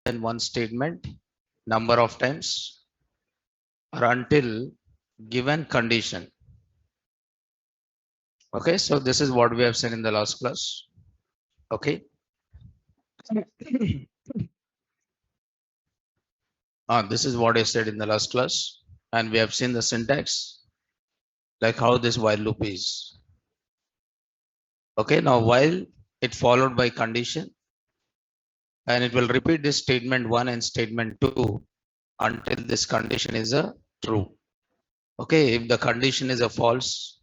than one statement number of times or until given condition. Okay, so this is what we have seen in the last class. Okay. This is what I said in the last class, and we have seen the syntax, like how this while loop is. Okay, now while it followed by condition, and it will repeat this statement 1 and statement 2 until this condition is a true. Okay, if the condition is a false,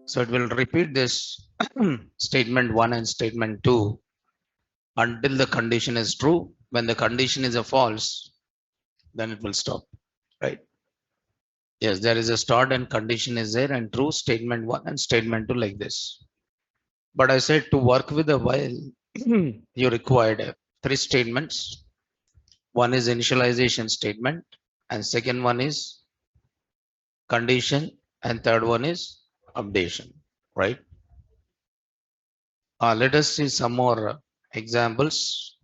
so it will repeat this statement 1 and statement 2 until the condition is true. When the condition is a false, then it will stop, right? Yes, there is a start and condition is there and true statement 1 and statement 2 like this. But I said to work with a while, you required 3 statements. One is initialization statement and second one is condition and third one is updation, right? Let us see some more examples.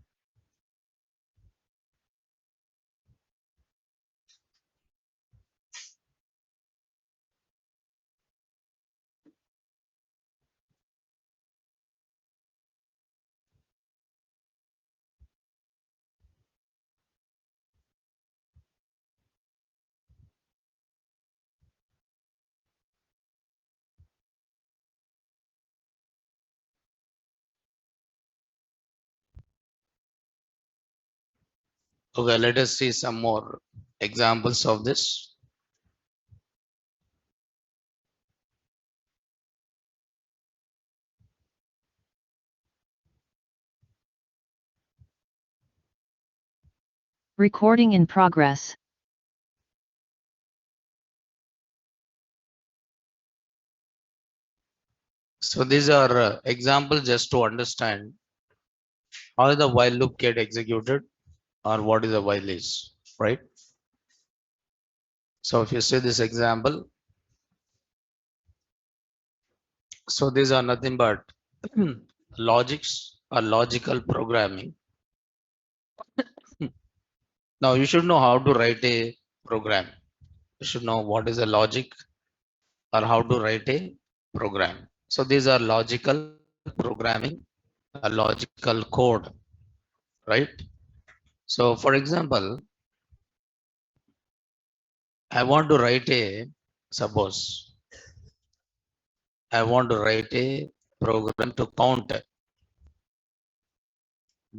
Okay, let us see some more examples of this. Recording in progress. So these are examples just to understand how the while loop get executed or what is a while is, right? So if you see this example, so these are nothing but logics or logical programming. Now you should know how to write a program. You should know what is a logic or how to write a program. So these are logical programming, a logical code, right? So for example, I want to write a, suppose I want to write a program to count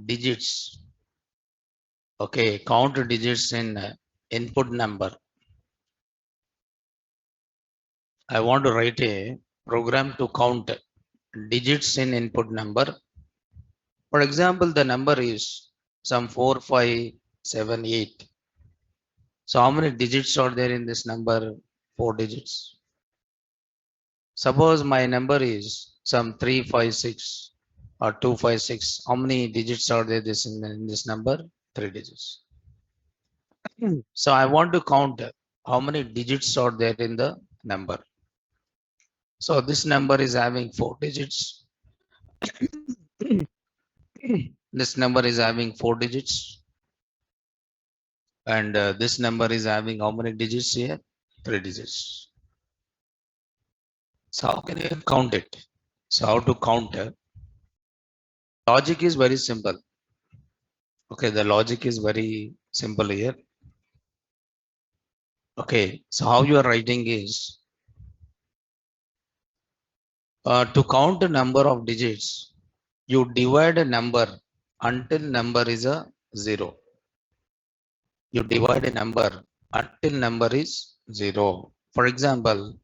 digits. Okay, count digits in input number. I want to write a program to count digits in input number. For example, the number is some 4, 5, 7, 8. So how many digits are there in this number? 4 digits. Suppose my number is some 3, 5, 6 or 2, 5, 6. How many digits are there in this number? 3 digits. So I want to count how many digits are there in the number. So this number is having 4 digits. This number is having 4 digits. And this number is having how many digits here? 3 digits. So how can you count it? So how to count? Logic is very simple. Okay, the logic is very simple here. Okay, so how you are writing is to count the number of digits, you divide a number until number is a 0. You divide a number until number is 0. For example,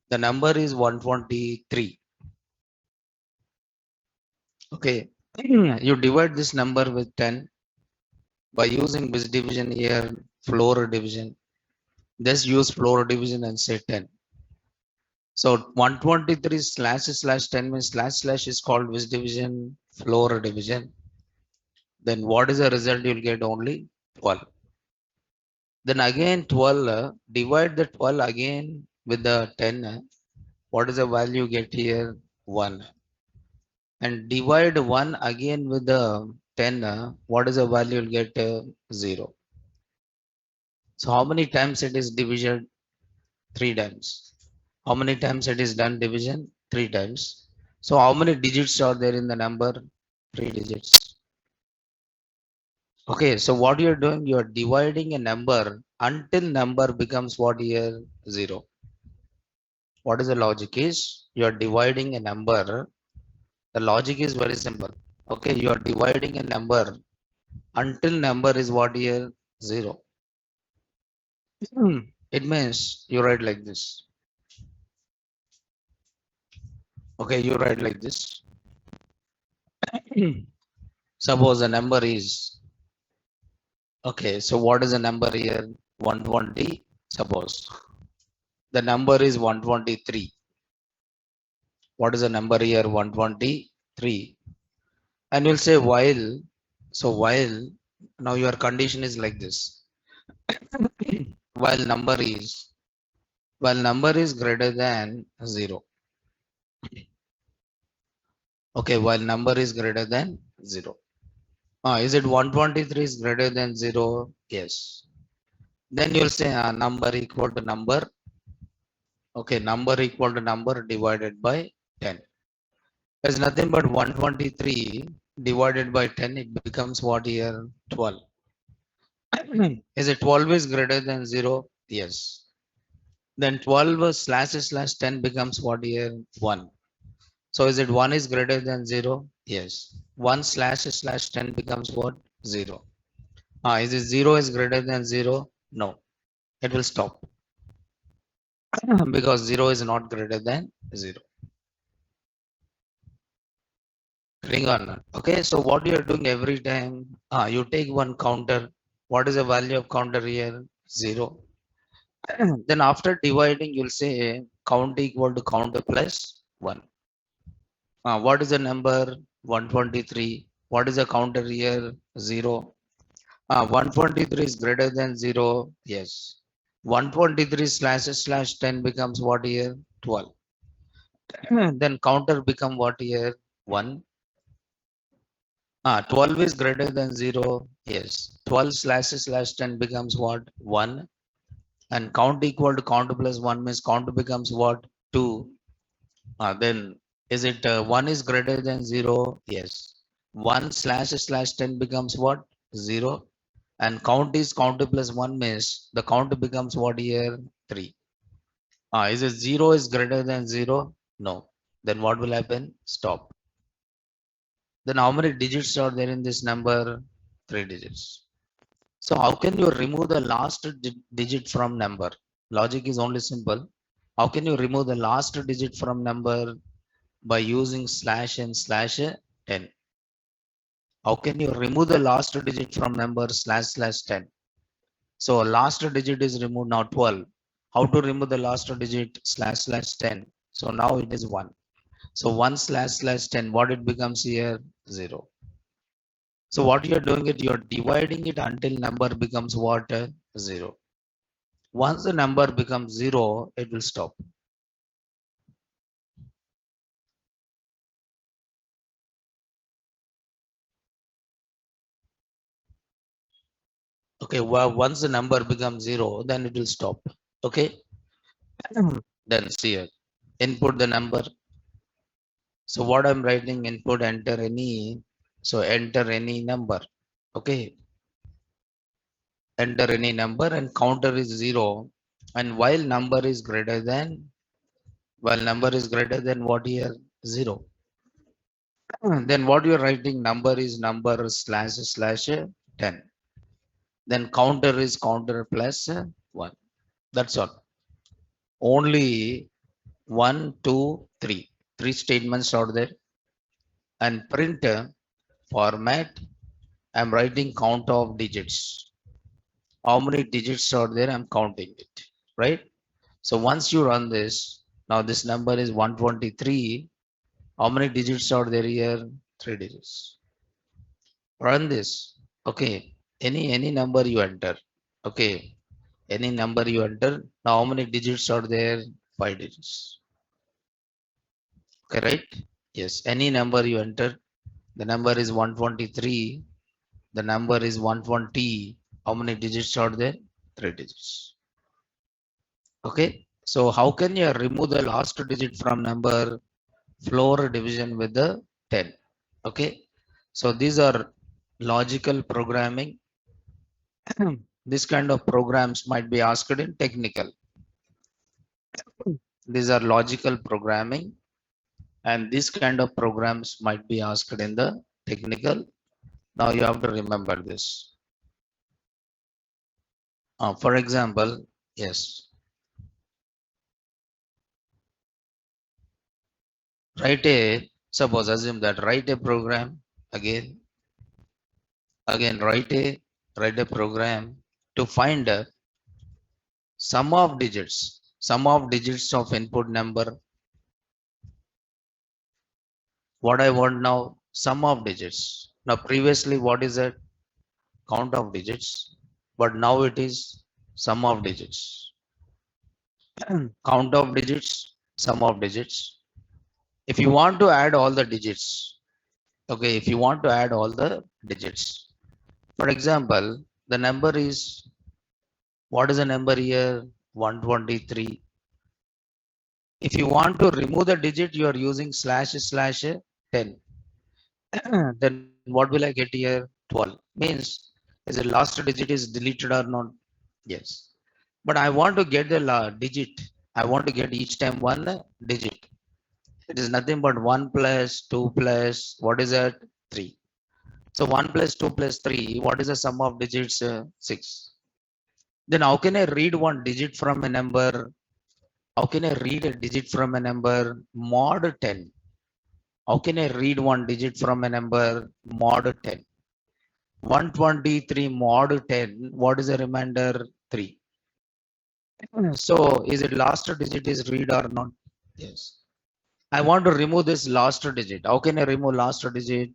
the number is 123. Okay, you divide this number with 10 by using which division here? Floor division. Just use floor division and say 10. So 123 slash slash 10 means slash slash is called which division? Floor division. Then what is the result? You'll get only 12. Then again 12, divide the 12 again with the 10. What is the value you get here? 1. And divide 1 again with the 10, what is the value? You'll get 0. So how many times it is division? 3 times. How many times it is done division? 3 times. So how many digits are there in the number? 3 digits. Okay, so what you're doing, you're dividing a number until number becomes what here? 0. What is the logic is? You're dividing a number. The logic is very simple. Okay, you're dividing a number until number is what here? 0. It means you write like this. Okay, you write like this. Suppose the number is, okay, so what is the number here? 120. Suppose the number is 123. What is the number here? 123. And you'll say while, so while, now your condition is like this. while number is, while number is greater than 0. Okay, while number is greater than 0. Is it 123 is greater than 0? Yes. Then you'll say number equal to number. Okay, number equal to number divided by 10. There's nothing but 123 divided by 10. It becomes what here? 12. Is it 12 is greater than 0? Yes. Then 12 slash 10 becomes what here? 1. So is it 1 is greater than 0? Yes. 1 slash 10 becomes what? 0. Is it 0 is greater than 0? No. It will stop. Because 0 is not greater than 0. Ring on. Okay, so what you are doing every time, you take one counter. What is the value of counter here? 0. Then after dividing, you'll say count equal to counter plus 1. What is the number? 123. What is the counter here? 0. 123 is greater than 0. Yes. 123 slash 10 becomes what here? 12. Then counter become what here? 1. 12 is greater than 0. Yes. 12 slash 10 becomes what? 1. And count equal to count plus 1 means count becomes what? 2. Then is it 1 is greater than 0? Yes. 1 slash 10 becomes what? 0. And count is count plus 1 means the count becomes what here? 3. Is it 0 is greater than 0? No. Then what will happen? Stop. Then how many digits are there in this number? 3 digits. So how can you remove the last digit from number? Logic is only simple. How can you remove the last digit from number? By using slash and slash 10. How can you remove the last digit from number slash 10? So last digit is removed now 12. How to remove the last digit slash 10? So now it is 1. So 1 slash 10, what it becomes here? 0. So what you're doing it, you're dividing it until number becomes what? 0. Once the number becomes 0, it will stop. Okay, well, once the number becomes 0, then it will stop. Okay. Then see it. Input the number. So what I'm writing, input enter any. So enter any number. Okay. Enter any number and counter is 0. And while number is greater than what here? 0. Then what you're writing, number is number slash 10. Then counter is counter plus 1. That's all. Only 1, 2, 3. 3 statements are there. And print format, I'm writing count of digits. How many digits are there? I'm counting it, right? So once you run this, now this number is 123. How many digits are there here? 3 digits. Run this. Okay. Any number you enter. Okay. Any number you enter. Now how many digits are there? 5 digits. Okay, right? Yes. Any number you enter. The number is 123. The number is 120. How many digits are there? 3 digits. Okay. So how can you remove the last digit from number? Floor division with the 10. Okay. So these are logical programming. This kind of programs might be asked in technical. These are logical programming, and this kind of programs might be asked in the technical. Now you have to remember this. For example, yes, suppose assume that write a program again, write a program to find a sum of digits of input number. What I want now, sum of digits. Now previously, what is that? Count of digits, but now it is sum of digits. Count of digits, sum of digits. If you want to add all the digits, okay, if you want to add all the digits, for example, the number is, what is the number here? 123. If you want to remove the digit, you are using slash 10. Then what will I get here? 12. Means is the last digit is deleted or not? Yes. But I want to get the digit. I want to get each time one digit. It is nothing but 1 plus 2 plus, what is that? 3. So 1 plus 2 plus 3, what is the sum of digits? 6. Then how can I read one digit from a number? How can I read a digit from a number? Mod 10. How can I read one digit from a number? Mod 10. 123 mod 10. What is the remainder? 3. So is it last digit is read or not? Yes. I want to remove this last digit. How can I remove last digit?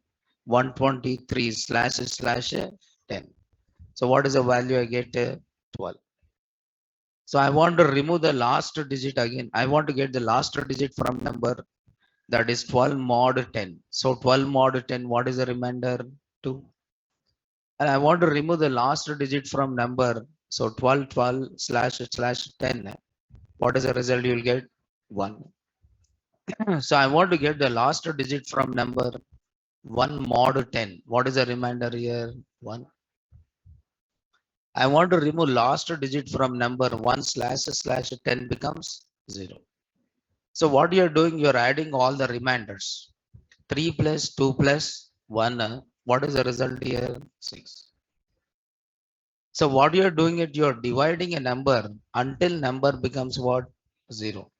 123 slash 10. So what is the value I get? 12. So I want to remove the last digit again. I want to get the last digit from number, that is 12 mod 10. So 12 mod 10, what is the remainder? 2. And I want to remove the last digit from number. So 12 slash 10. What is the result you will get? 1. So I want to get the last digit from number 1 mod 10. What is the remainder here? 1. I want to remove last digit from number 1 slash 10 becomes 0. So what you are doing, you are adding all the reminders. 3 plus 2 plus 1. What is the result here? 6. So what you are doing it, you are dividing a number until number becomes what? 0.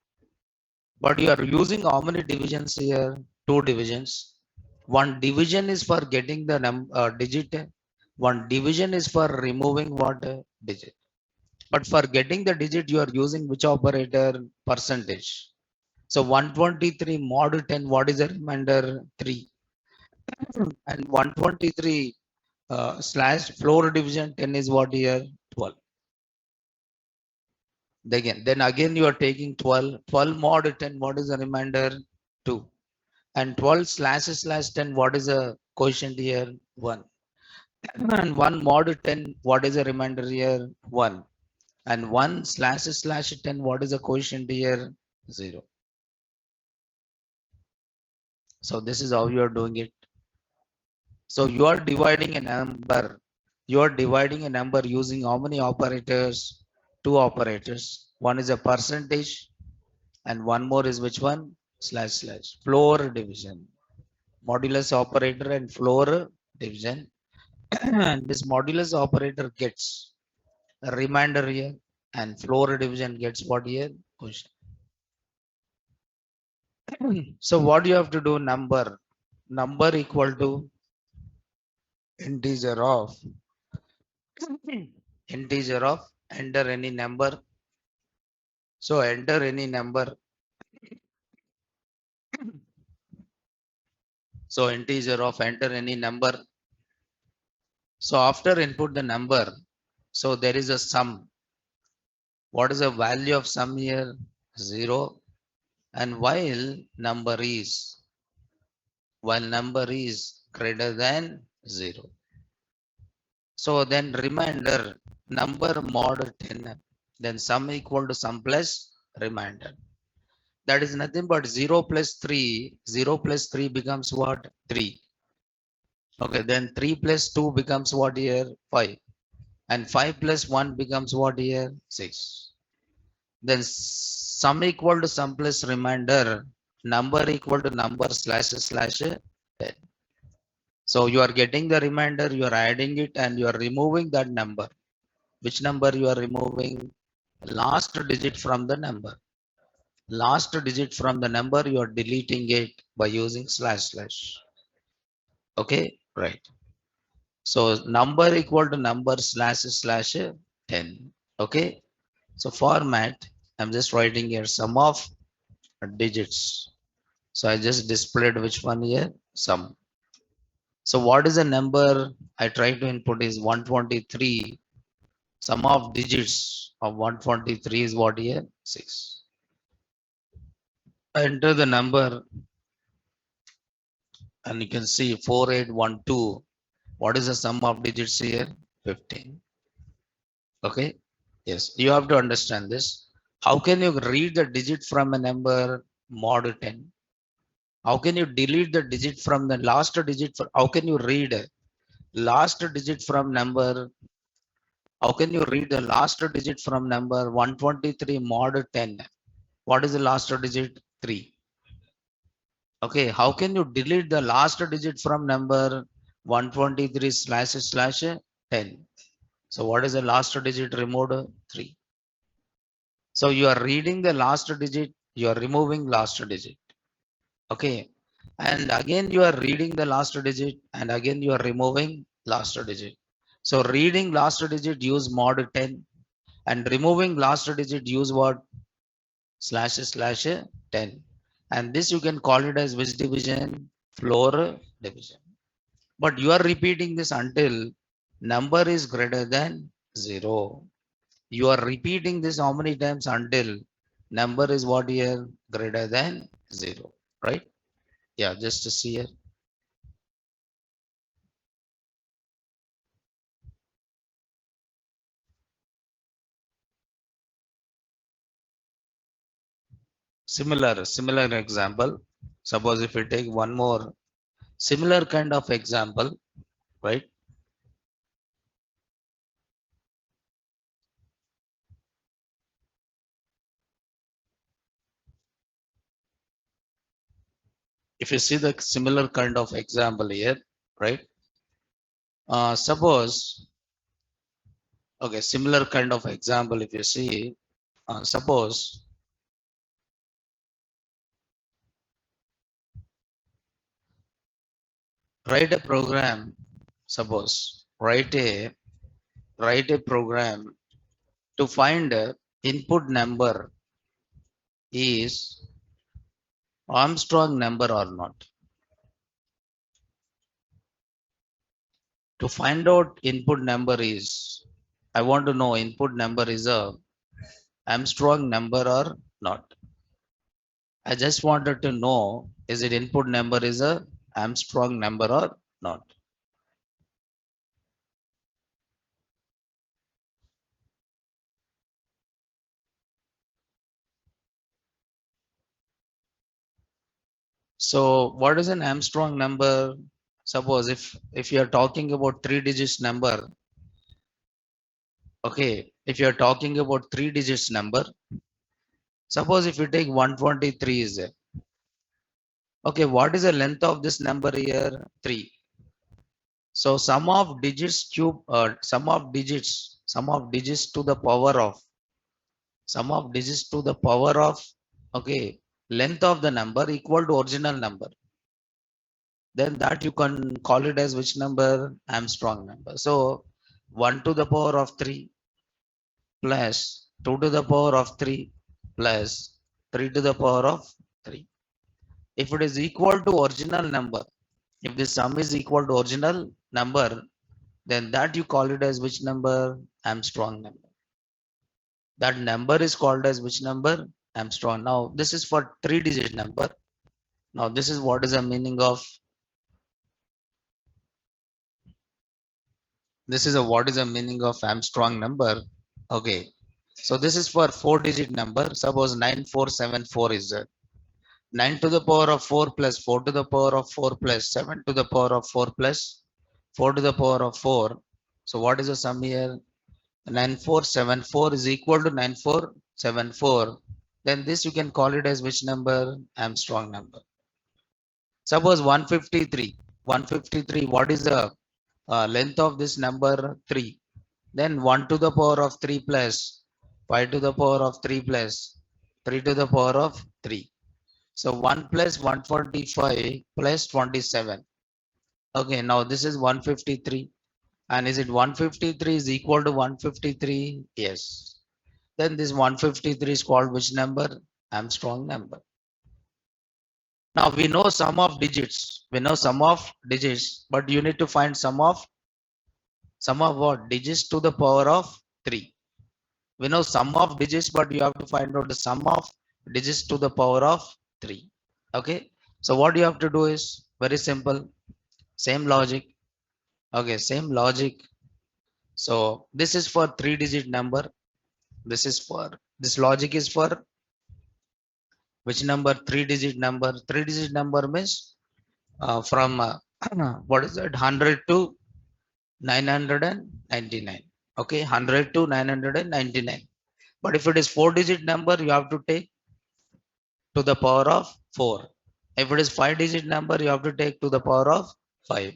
But you are using how many divisions here? 2 divisions. One division is for getting the digit. One division is for removing what? Digit. But for getting the digit, you are using which operator? Percentage. So 123 mod 10, what is the remainder? 3. And 123 slash floor division 10 is what here? 12. Then again you are taking 12. 12 mod 10, what is the remainder? 2. And 12 slash 10, what is the quotient here? 1. And 1 mod 10, what is the remainder here? 1. And 1 slash 10, what is the quotient here? 0. So this is how you are doing it. So you are dividing a number. You are dividing a number using how many operators? 2 operators. One is a percentage and one more is which one? Slash. Floor division. Modulus operator and floor division. And this modulus operator gets a remainder here and floor division gets what here? Quotient. So what do you have to do? Number equal to integer of enter any number. So enter any number. So integer of enter any number. So after input the number, so there is a sum. What is the value of sum here? 0. And while number is greater than 0. So then remainder number mod 10, then sum equal to sum plus remainder. That is nothing but 0 plus 3. 0 plus 3 becomes what? 3. Okay, then 3 plus 2 becomes what here? 5. And 5 plus 1 becomes what here? 6. Then sum equal to sum plus remainder, number equal to number slash slash 10. So you are getting the remainder, you are adding it and you are removing that number. Which number you are removing? Last digit from the number. Last digit from the number, you are deleting it by using slash slash. Okay, right. So number equal to number slash slash 10. Okay. So format, I'm just writing here sum of digits. So I just displayed which one here? Sum. So what is the number I try to input is 123. Sum of digits of 123 is what here? 6. Enter the number and you can see 4812. What is the sum of digits here? 15. Okay. Yes, you have to understand this. How can you read the digit from a number mod 10? How can you delete the digit from the last digit? How can you read last digit from number? How can you read the last digit from number 123 mod 10? What is the last digit? 3. Okay, how can you delete the last digit from number 123 slash slash 10? So what is the last digit removed? 3. So you are reading the last digit, you are removing last digit. Okay. And again you are reading the last digit and again you are removing last digit. So reading last digit use mod 10 and removing last digit use what? Slash slash 10. And this you can call it as which division? Floor division. But you are repeating this until number is greater than 0. You are repeating this how many times until number is what here? Greater than 0. Right? Yeah, just to see here. Similar example. Suppose if we take one more similar kind of example, right? If you see the similar kind of example here, right? Suppose, okay, similar kind of example, if you see, suppose write a program, suppose write a program to find a input number is Armstrong number or not. To find out input number is, I want to know input number is a Armstrong number or not. I just wanted to know is it input number is a Armstrong number or not. So what is an Armstrong number? Suppose if you are talking about 3 digits number, okay, if you are talking about 3 digits number, suppose if you take 123 is there. Okay, what is the length of this number here? 3. So sum of digits cube, sum of digits to the power of, sum of digits to the power of, okay, length of the number equal to original number. Then that you can call it as which number? Armstrong number. So 1 to the power of 3 plus 2 to the power of 3 plus 3 to the power of 3. If it is equal to original number, if the sum is equal to original number, then that you call it as which number? Armstrong number. That number is called as which number? Armstrong. Now this is for 3 digit number. Now this is what is the meaning of This is a what is the meaning of Armstrong number? Okay. So this is for 4-digit number. Suppose 9474 is there. 9 to the power of 4 plus 4 to the power of 4 plus 7 to the power of 4 plus 4 to the power of 4. So what is the sum here? 9474 is equal to 9474. Then this you can call it as which number? Armstrong number. Suppose 153. 153, what is the length of this number? 3. Then 1 to the power of 3 plus 5 to the power of 3 plus 3 to the power of 3. So 1 plus 145 plus 27. Okay, now this is 153. And is it 153 is equal to 153? Yes. Then this 153 is called which number? Armstrong number. Now we know sum of digits. We know sum of digits, but you need to find sum of what? Digits to the power of 3. We know sum of digits, but you have to find out the sum of digits to the power of 3. Okay. So what you have to do is very simple. Same logic. Okay, same logic. So this is for 3-digit number. This logic is for which number? 3-digit number. 3-digit number means from what is that? 100 to 999. Okay, 100 to 999. But if it is 4-digit number, you have to take to the power of 4. If it is 5-digit number, you have to take to the power of 5.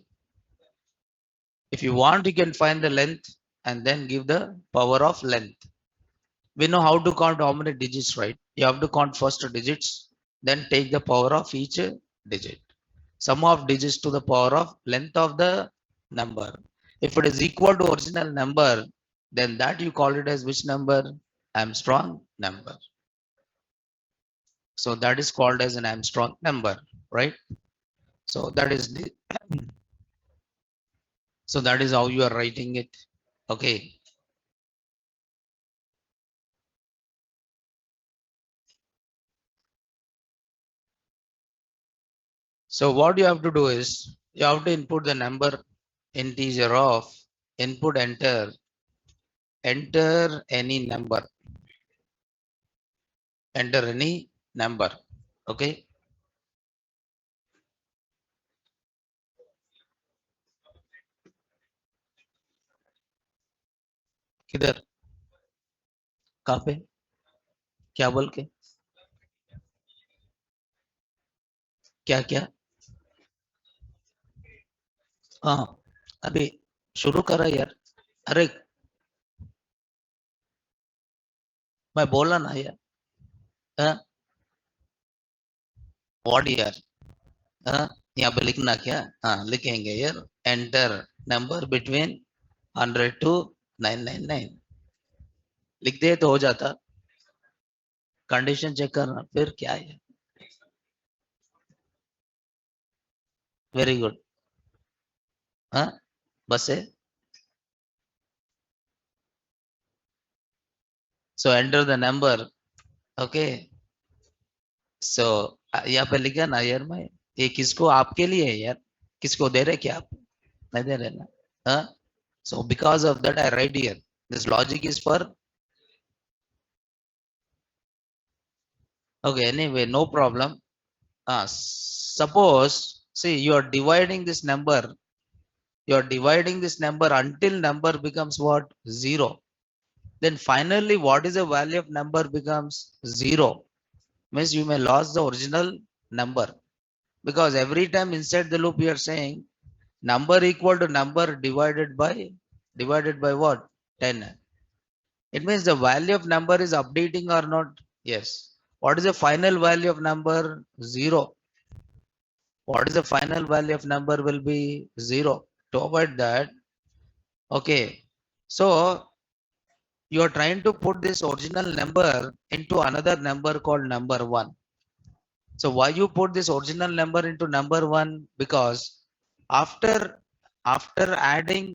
If you want, you can find the length and then give the power of length. We know how to count how many digits, right? You have to count first digits, then take the power of each digit. Sum of digits to the power of length of the number. If it is equal to original number, then that you call it as which number? Armstrong number. So that is called as an Armstrong number, right? So that is the so that is how you are writing it. Okay. So what you have to do is you have to input the number integer of input enter any number. Enter any number. Okay. किधर कहाँ पे क्या बोल के क्या क्या हाँ अभी शुरू करा यार अरे मैं बोला ना यार हाँ व्हाट यार हाँ यहाँ पे लिखना क्या हाँ लिखेंगे यार एंटर नंबर बिटवीन 100 to 999 लिख दे तो हो जाता कंडीशन चेक करना फिर क्या है वेरी गुड हाँ बस है so enter the number okay so यहाँ पे लिखा ना यार मैं ये किसको आपके लिए है यार किसको दे रहे क्या आप नहीं दे रहे ना हाँ so because of that I write here this logic is for okay anyway no problem suppose see you are dividing this number until number becomes what 0 then finally what is the value of number becomes 0 means you may lose the original number because every time inside the loop you are saying number equal to number divided by what 10 it means the value of number is updating or not yes what is the final value of number 0 what is the final value of number will be 0 to avoid that okay so you are trying to put this original number into another number called number 1 so why you put this original number into number 1 because after adding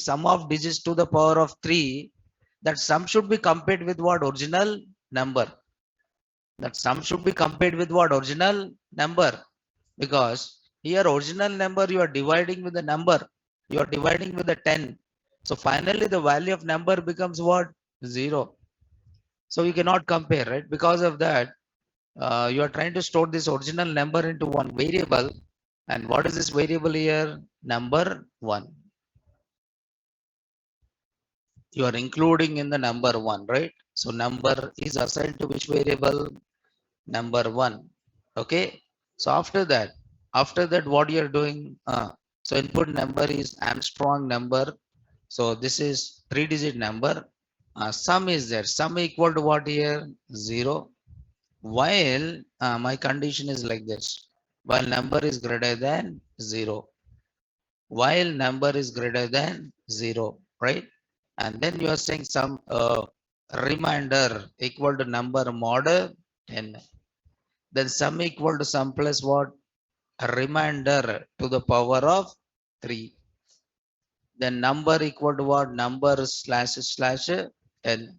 sum of digits to the power of 3 that sum should be compared with what original number that sum should be compared with what original number because Here original number you are dividing with the number. You are dividing with the 10. So finally the value of number becomes what? 0. So you cannot compare, right? Because of that, you are trying to store this original number into one variable. And what is this variable here? Number 1. You are including in the number 1, right? So number is assigned to which variable? Number 1. Okay. So after that, what you are doing? So input number is Armstrong number. So this is 3-digit number. Sum is there. Sum equal to what here? 0. While my condition is like this. While number is greater than 0. While number is greater than 0. Right? And then you are saying some reminder equal to number mod 10. Then sum equal to sum plus what? A remainder to the power of 3. Then number equal to what? Number slash slash 10.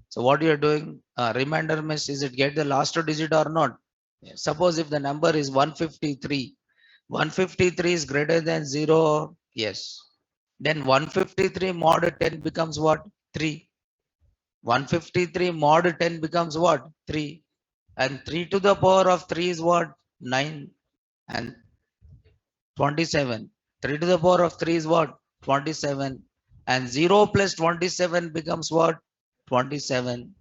So what you are doing? Remainder means is it get the last digit or not? Suppose if the number is 153, 153 is greater than 0. Yes. Then 153 mod 10 becomes what? 3. 153 mod 10 becomes what? 3. And 3 to the power of 3 is what? 9. And 27. 3 to the power of 3 is what? 27. And 0 plus 27 becomes what? 27.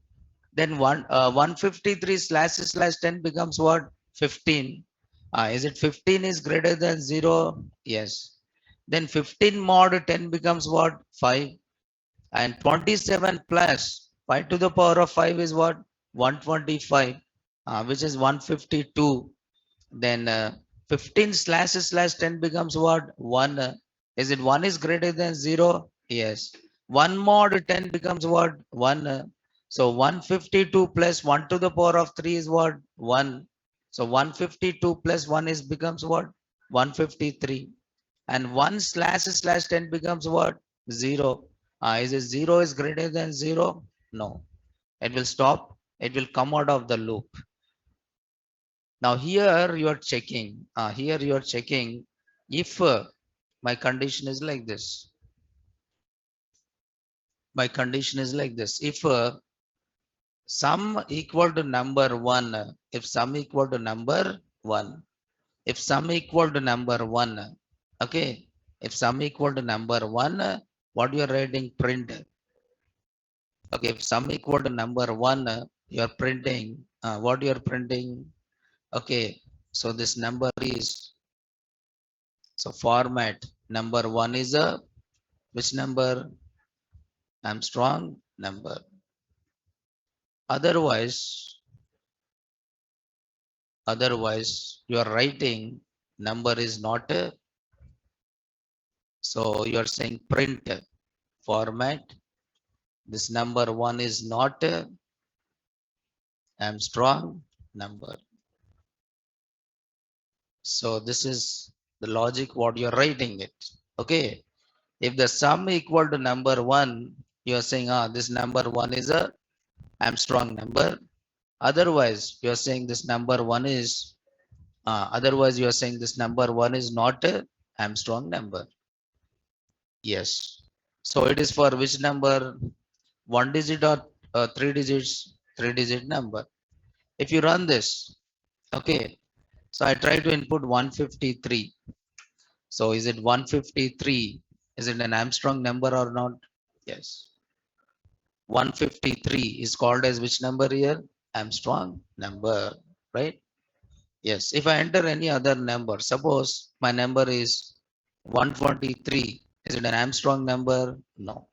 Then 153 slash slash 10 becomes what? 15. Is it 15 is greater than 0? Yes. Then 15 mod 10 becomes what? 5. And 27 plus 5 to the power of 5 is what? 125, which is 152. Then 15 slash slash 10 becomes what? 1. Is it 1 is greater than 0? Yes. 1 mod 10 becomes what? 1. So 152 plus 1 to the power of 3 is what? 1. So 152 plus 1 is becomes what? 153. And 1 slash slash 10 becomes what? 0. Is it 0 is greater than 0? No. It will stop. It will come out of the loop. Now here you are checking. Here you are checking if my condition is like this. My condition is like this. If sum equal to number 1, if sum equal to number 1, if sum equal to number 1, okay, if sum equal to number 1, what you are writing? Print. Okay, if sum equal to number 1, you are printing. What you are printing? Okay, so this number is, so format number 1 is a which number? Armstrong number. Otherwise you are writing number is not a, so you are saying print format. This number 1 is not a Armstrong number. So this is the logic what you are writing it. Okay. If the sum equal to number 1, you are saying this number 1 is a Armstrong number. Otherwise you are saying this number 1 is otherwise you are saying this number 1 is not a Armstrong number. Yes. So it is for which number? 1 digit or 3 digits? 3-digit number. If you run this, okay. So I try to input 153. So is it 153? Is it an Armstrong number or not? Yes. 153 is called as which number here? Armstrong number, right? Yes. If I enter any other number, suppose my number is 123. Is it an Armstrong number? No.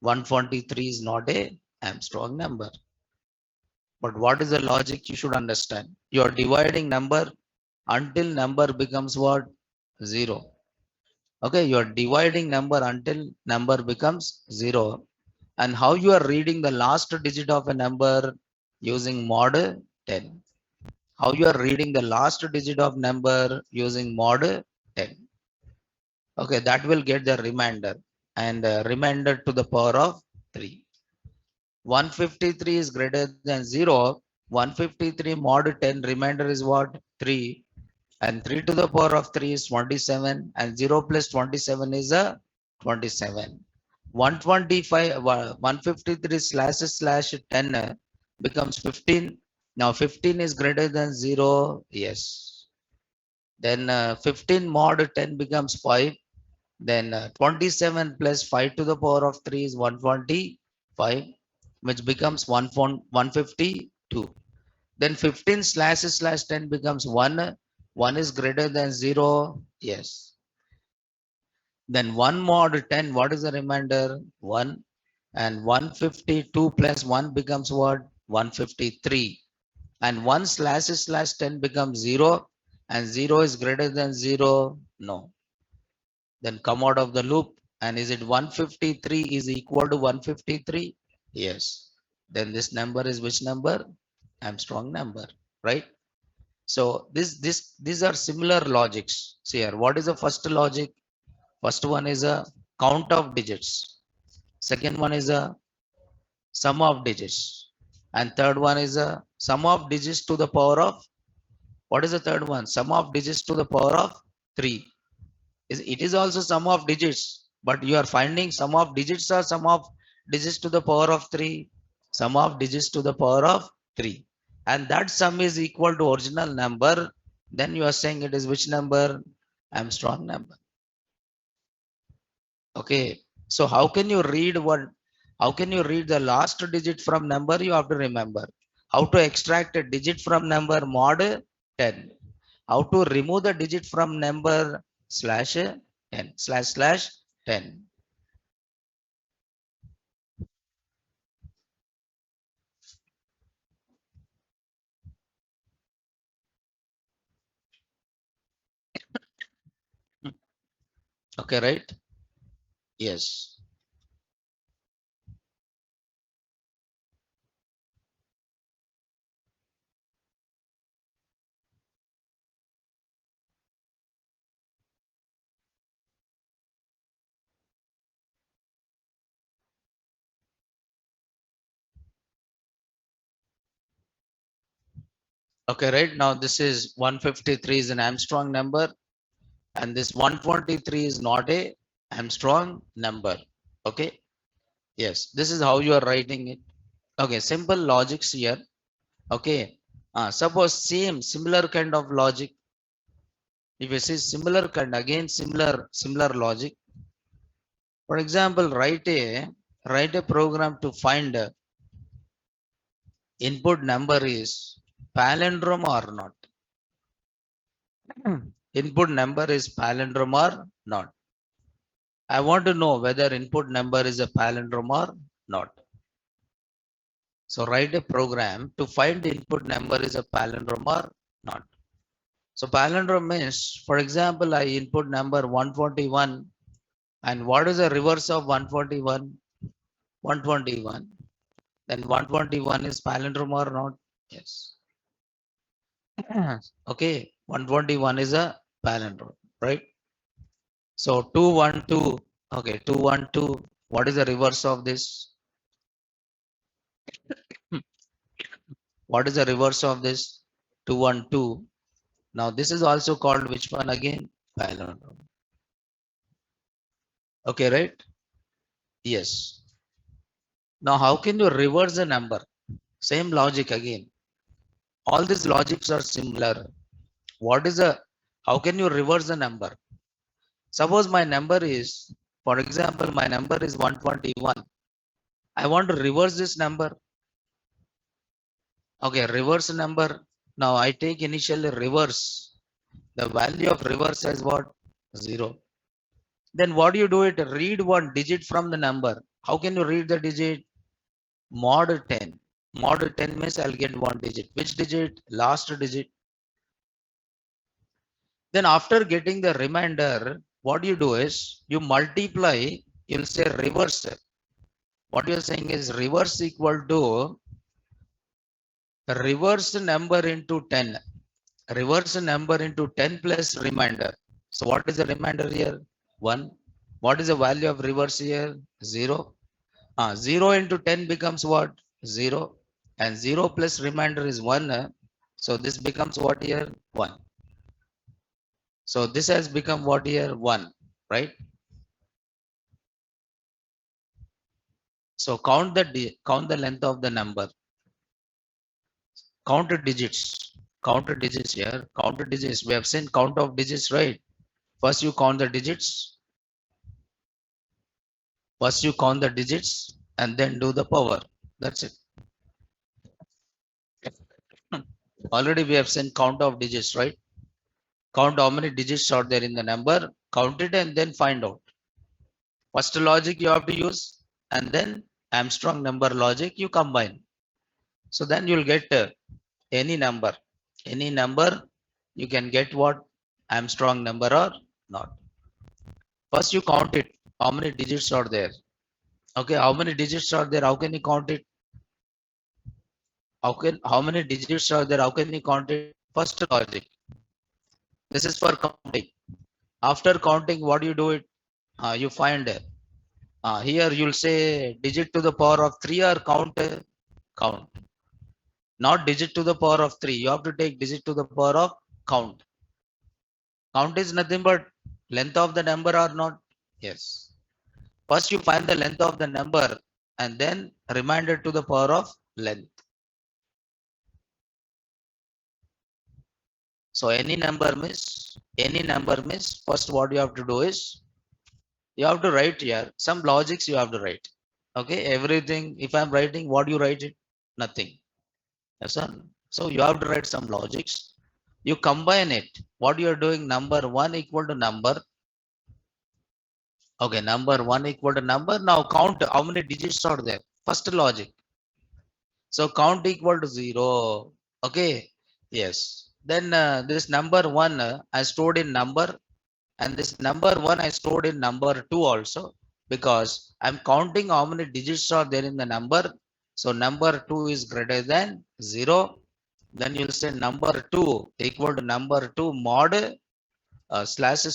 123 is not a Armstrong number. But what is the logic you should understand? You are dividing number until number becomes what? 0. Okay, you are dividing number until number becomes 0. And how you are reading the last digit of a number? Using mod 10. How you are reading the last digit of number? Using mod 10. Okay, that will get the remainder, and remainder to the power of 3. 153 is greater than 0. 153 mod 10 remainder is what? 3. and 3 to the power of 3 is 27, and 0 plus 27 is a 27. 125, 153 slash 10 becomes 15. Now 15 is greater than 0. Yes. Then 15 mod 10 becomes 5. Then 27 plus 5 to the power of 3 is 125, which becomes 152. Then 15 slash 10 becomes 1. 1 is greater than 0. Yes. Then 1 mod 10, what is the remainder? 1. And 152 plus 1 becomes what? 153. And 1 slash 10 becomes 0. And 0 is greater than 0. No. Then come out of the loop. And is it 153 is equal to 153? Yes. Then this number is which number? Armstrong number, right? So these are similar logics. See here, what is the first logic? First one is a count of digits. Second one is a sum of digits. And third one is a sum of digits to the power of, what is the third one? Sum of digits to the power of 3. It is also sum of digits, but you are finding sum of digits or sum of digits to the power of 3. Sum of digits to the power of 3. And that sum is equal to original number. Then you are saying it is which number? Armstrong number. Okay. So how can you read one? How can you read the last digit from number? You have to remember. How to extract a digit from number mod 10. How to remove the digit from number slash 10 slash 10. Okay, right? Yes. Okay, right now this is 153 is an Armstrong number, and this 123 is not a Armstrong number. Okay. Yes, this is how you are writing it. Okay, simple logics here. Okay. Suppose similar kind of logic. If you see similar kind, again similar logic. For example, write a program to find input number is palindrome or not. Input number is palindrome or not. I want to know whether input number is a palindrome or not. So write a program to find input number is a palindrome or not. So palindrome means, for example, I input number 141, and what is the reverse of 141? 121. Then 121 is palindrome or not? Yes. Okay, 121 is a palindrome, right? So 212, okay, 212, what is the reverse of this? What is the reverse of this? 212. Now this is also called which one again? Palindrome. Okay, right? Yes. Now how can you reverse the number? Same logic again. All these logics are similar. What is the, how can you reverse the number? Suppose my number is, for example, my number is 121. I want to reverse this number. Okay, reverse number. Now I take initially reverse. The value of reverse is what? 0. Then what do you do it? Read one digit from the number. How can you read the digit? Mod 10. Mod 10 means I'll get one digit. Which digit? Last digit. Then after getting the remainder, what you do is you multiply, you'll say reverse. What you're saying is reverse equal to reverse number into 10. Reverse number into 10 plus remainder. So what is the remainder here? 1. What is the value of reverse here? 0. 0 into 10 becomes what? 0. And 0 plus remainder is 1. So this becomes what here? 1. So this has become what here? 1, right? So count the length of the number. Count the digits. Count the digits here. Count the digits. We have seen count of digits, right? First you count the digits. First you count the digits and then do the power. That's it. Already we have seen count of digits, right? Count how many digits are there in the number. Count it and then find out. First logic you have to use and then Armstrong number logic you combine. So then you'll get any number. Any number you can get what? Armstrong number or not. First you count it. How many digits are there? Okay, how many digits are there? How can you count it? How many digits are there? How can you count it? First logic. This is for counting. After counting, what do you do it? You find here you'll say digit to the power of 3 or count. Not digit to the power of 3. You have to take digit to the power of count. Count is nothing but length of the number or not? Yes. First you find the length of the number and then remainder to the power of length. So any number means first what you have to do is you have to write here some logics you have to write. Okay, everything if I'm writing what you write it? Nothing. Yes, sir. So you have to write some logics. You combine it. What you are doing, number 1 equal to number. Okay, number 1 equal to number. Now count how many digits are there. First logic. So count equal to 0. Okay. Yes. Then this number 1 I stored in number and this number 1 I stored in number 2 also because I'm counting how many digits are there in the number. So number 2 is greater than 0. Then you'll say number 2 equal to number 2 mod slash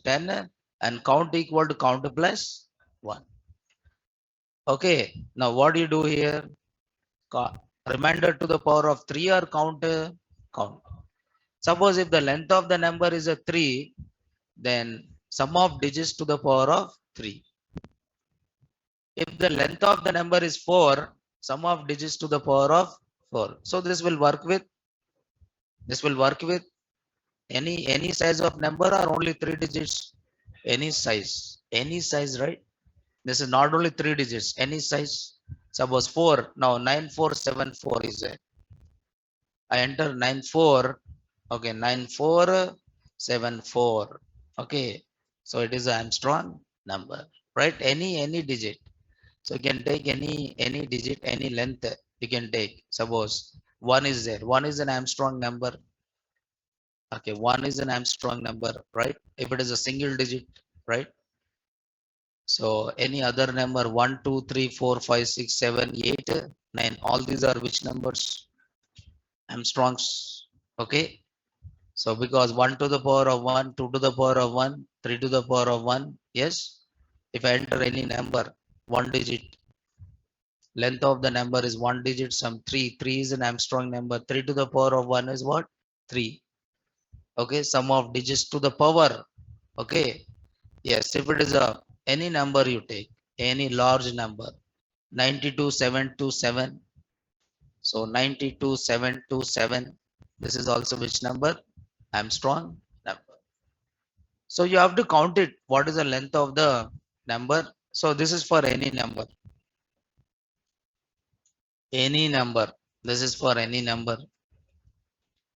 10 and count equal to count plus 1. Okay. Now what do you do here? Remainder to the power of 3 or count. Suppose if the length of the number is a 3, then sum of digits to the power of 3. If the length of the number is 4, sum of digits to the power of 4. So this will work with any size of number or only 3 digits. Any size, right? This is not only 3 digits, any size. Suppose 4. Now 9474 is there. I enter 94. Okay, 9474. Okay, so it is an Armstrong number, right? Any digit. So you can take any digit, any length you can take. Suppose 1 is there. 1 is an Armstrong number. Okay, 1 is an Armstrong number, right? If it is a single digit, right? So any other number 1, 2, 3, 4, 5, 6, 7, 8, 9. All these are which numbers? Armstrongs. Okay. So because 1 to the power of 1, 2 to the power of 1, 3 to the power of 1. Yes. If I enter any number, 1 digit. Length of the number is 1 digit, some 3. 3 is an Armstrong number. 3 to the power of 1 is what? 3. Okay. Sum of digits to the power. Okay. Yes. If it is any number you take, any large number, 92727. So 92727. This is also which number? Armstrong number. So you have to count it. What is the length of the number? So this is for any number. Any number. This is for any number.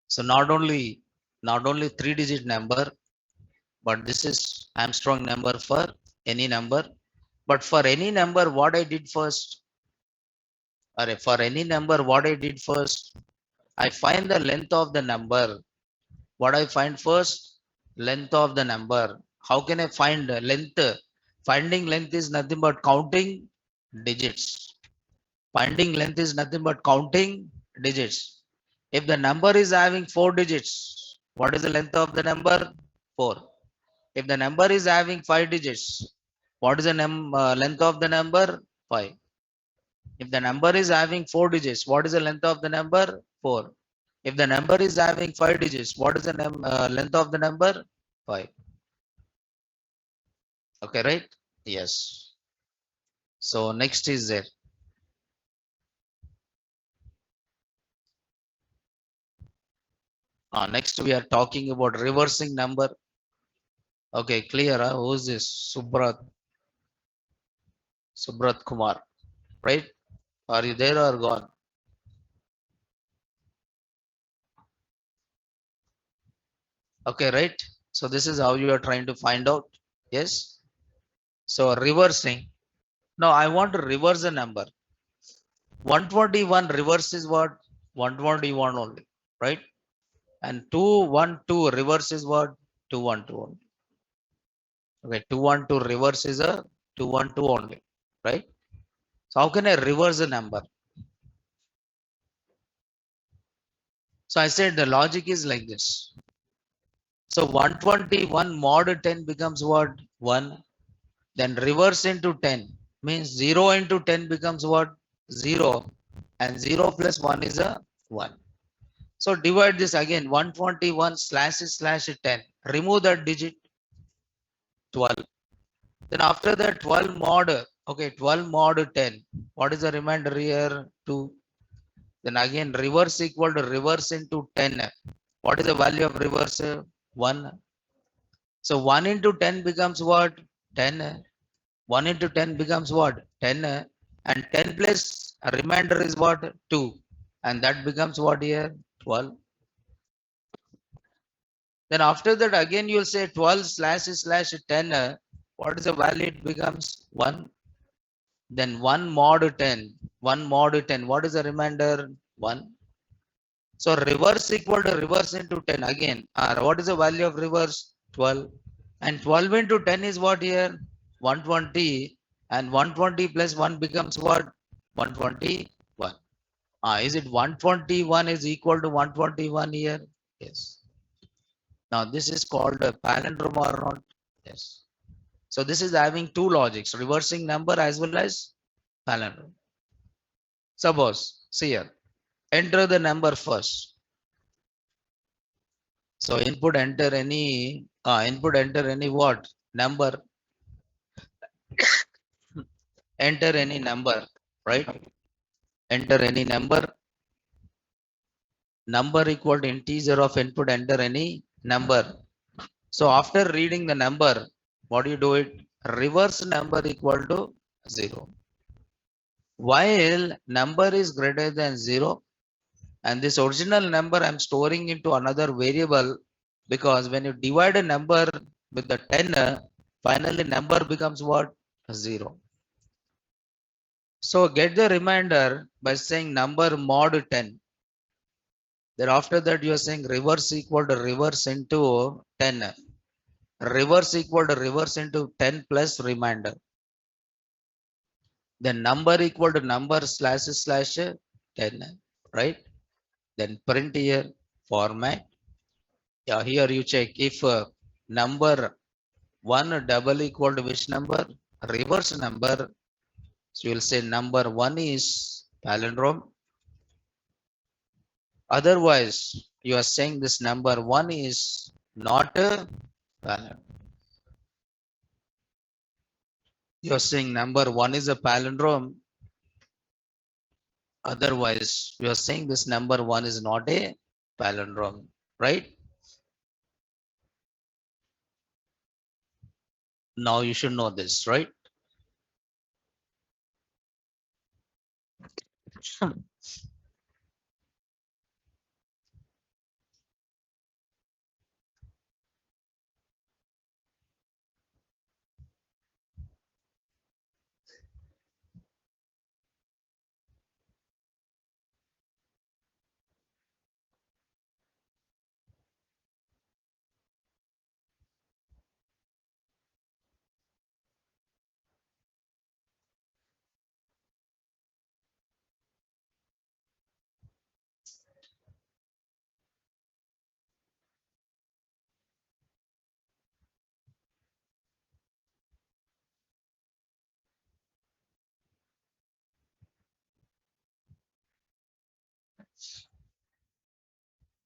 So not only 3-digit number, but this is Armstrong number for any number. But for any number, what I did first? For any number, what I did first? I find the length of the number. What I find first? Length of the number. How can I find length? Finding length is nothing but counting digits. Finding length is nothing but counting digits. If the number is having 4 digits, what is the length of the number? 4. If the number is having 5 digits, what is the length of the number? 5. If the number is having 4 digits, what is the length of the number? 4. If the number is having 5 digits, what is the length of the number? 5. Okay, right? Yes. So next is there. Next we are talking about reversing number. Okay, clear. Huh? Who is this? Subrat Kumar, right? Are you there or gone? Okay, right? So this is how you are trying to find out. Yes. So reversing. Now I want to reverse the number. 121 reverse is what? 121 only, right? And 212 reverse is what? 212 only. Okay, 212 reverse is a 212 only, right? So how can I reverse the number? So I said the logic is like this. So 121 mod 10 becomes what? 1. Then reverse into 10 means 0 into 10 becomes what? 0. And 0 plus 1 is a 1. So divide this again. 121 slash 10. Remove that digit 12. Then after that 12 mod. Okay, 12 mod 10. What is the remainder here? 2. Then again reverse equal to reverse into 10. What is the value of reverse? 1. So 1 into 10 becomes what? 10. 1 into 10 becomes what? 10. And 10 plus a remainder is what? 2. And that becomes what here? 12. Then after that again you'll say 12 slash 10. What is the value? It becomes 1. Then 1 mod 10. 1 mod 10. What is the remainder? 1. So reverse equal to reverse into 10 again. What is the value of reverse? 12. And 12 into 10 is what here? 120. And 120 plus 1 becomes what? 121. Is it 121 is equal to 121 here? Yes. Now this is called a palindrome or not? Yes. So this is having two logics, reversing number as well as palindrome. Suppose, see here, enter the number first. So input enter any what? Number, enter any number, right? Enter any number equal to integer of input, enter any number. So after reading the number, what do you do it? Reverse number equal to 0. While number is greater than 0, and this original number I'm storing into another variable, because when you divide a number with the 10, finally number becomes what? 0. So get the remainder by saying number mod 10. Then after that you are saying reverse equal to reverse into 10. Reverse equal to reverse into 10 plus remainder. Then number equal to number slash 10, right? Then print here format. Yeah, here you check if number 1 double equal to which number? Reverse number. So you will say number 1 is palindrome. Otherwise, you are saying this number 1 is not a palindrome. You are saying number 1 is a palindrome. Otherwise, you are saying this number 1 is not a palindrome, right? Now you should know this, right?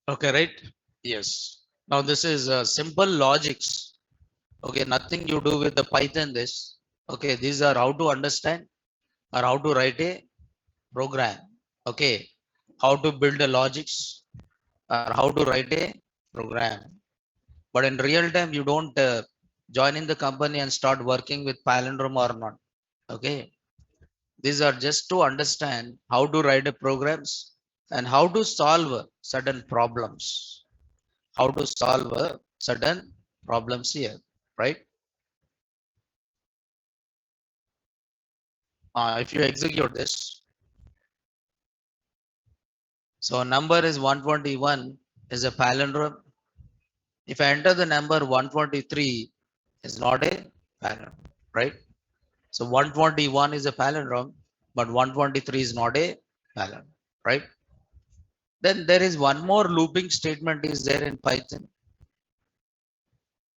Okay, right? Yes. Now this is simple logics. Okay, nothing you do with the Python this. Okay, these are how to understand or how to write a program. Okay, how to build a logics or how to write a program. But in real time, you don't join in the company and start working with Palindrome or not. Okay, these are just to understand how to write a programs and how to solve certain problems. How to solve certain problems here, right? If you execute this, so number is 121 is a palindrome. If I enter the number 123 is not a palindrome, right? So 121 is a palindrome, but 123 is not a palindrome, right? Then there is one more looping statement is there in Python.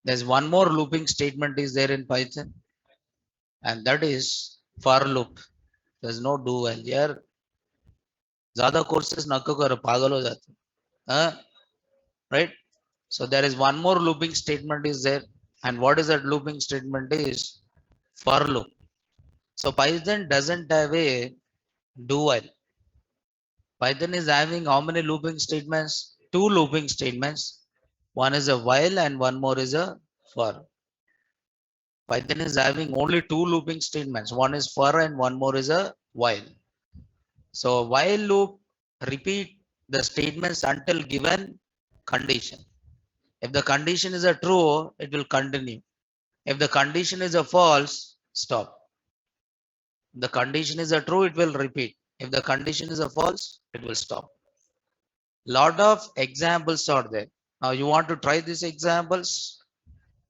There's one more looping statement is there in Python, and that is for loop. There's no do while here. ज़्यादा courses नको करो पागल हो जाते हैं, right? So there is one more looping statement is there, and what is that looping statement is for loop. So Python doesn't have a do while. Python is having how many looping statements? Two looping statements. One is a while and one more is a for. Python is having only two looping statements. One is for and one more is a while. So while loop repeat the statements until given condition. If the condition is a true, it will continue. If the condition is a false, stop. If the condition is a true, it will repeat. If the condition is a false, it will stop. Lot of examples are there. Now you want to try these examples?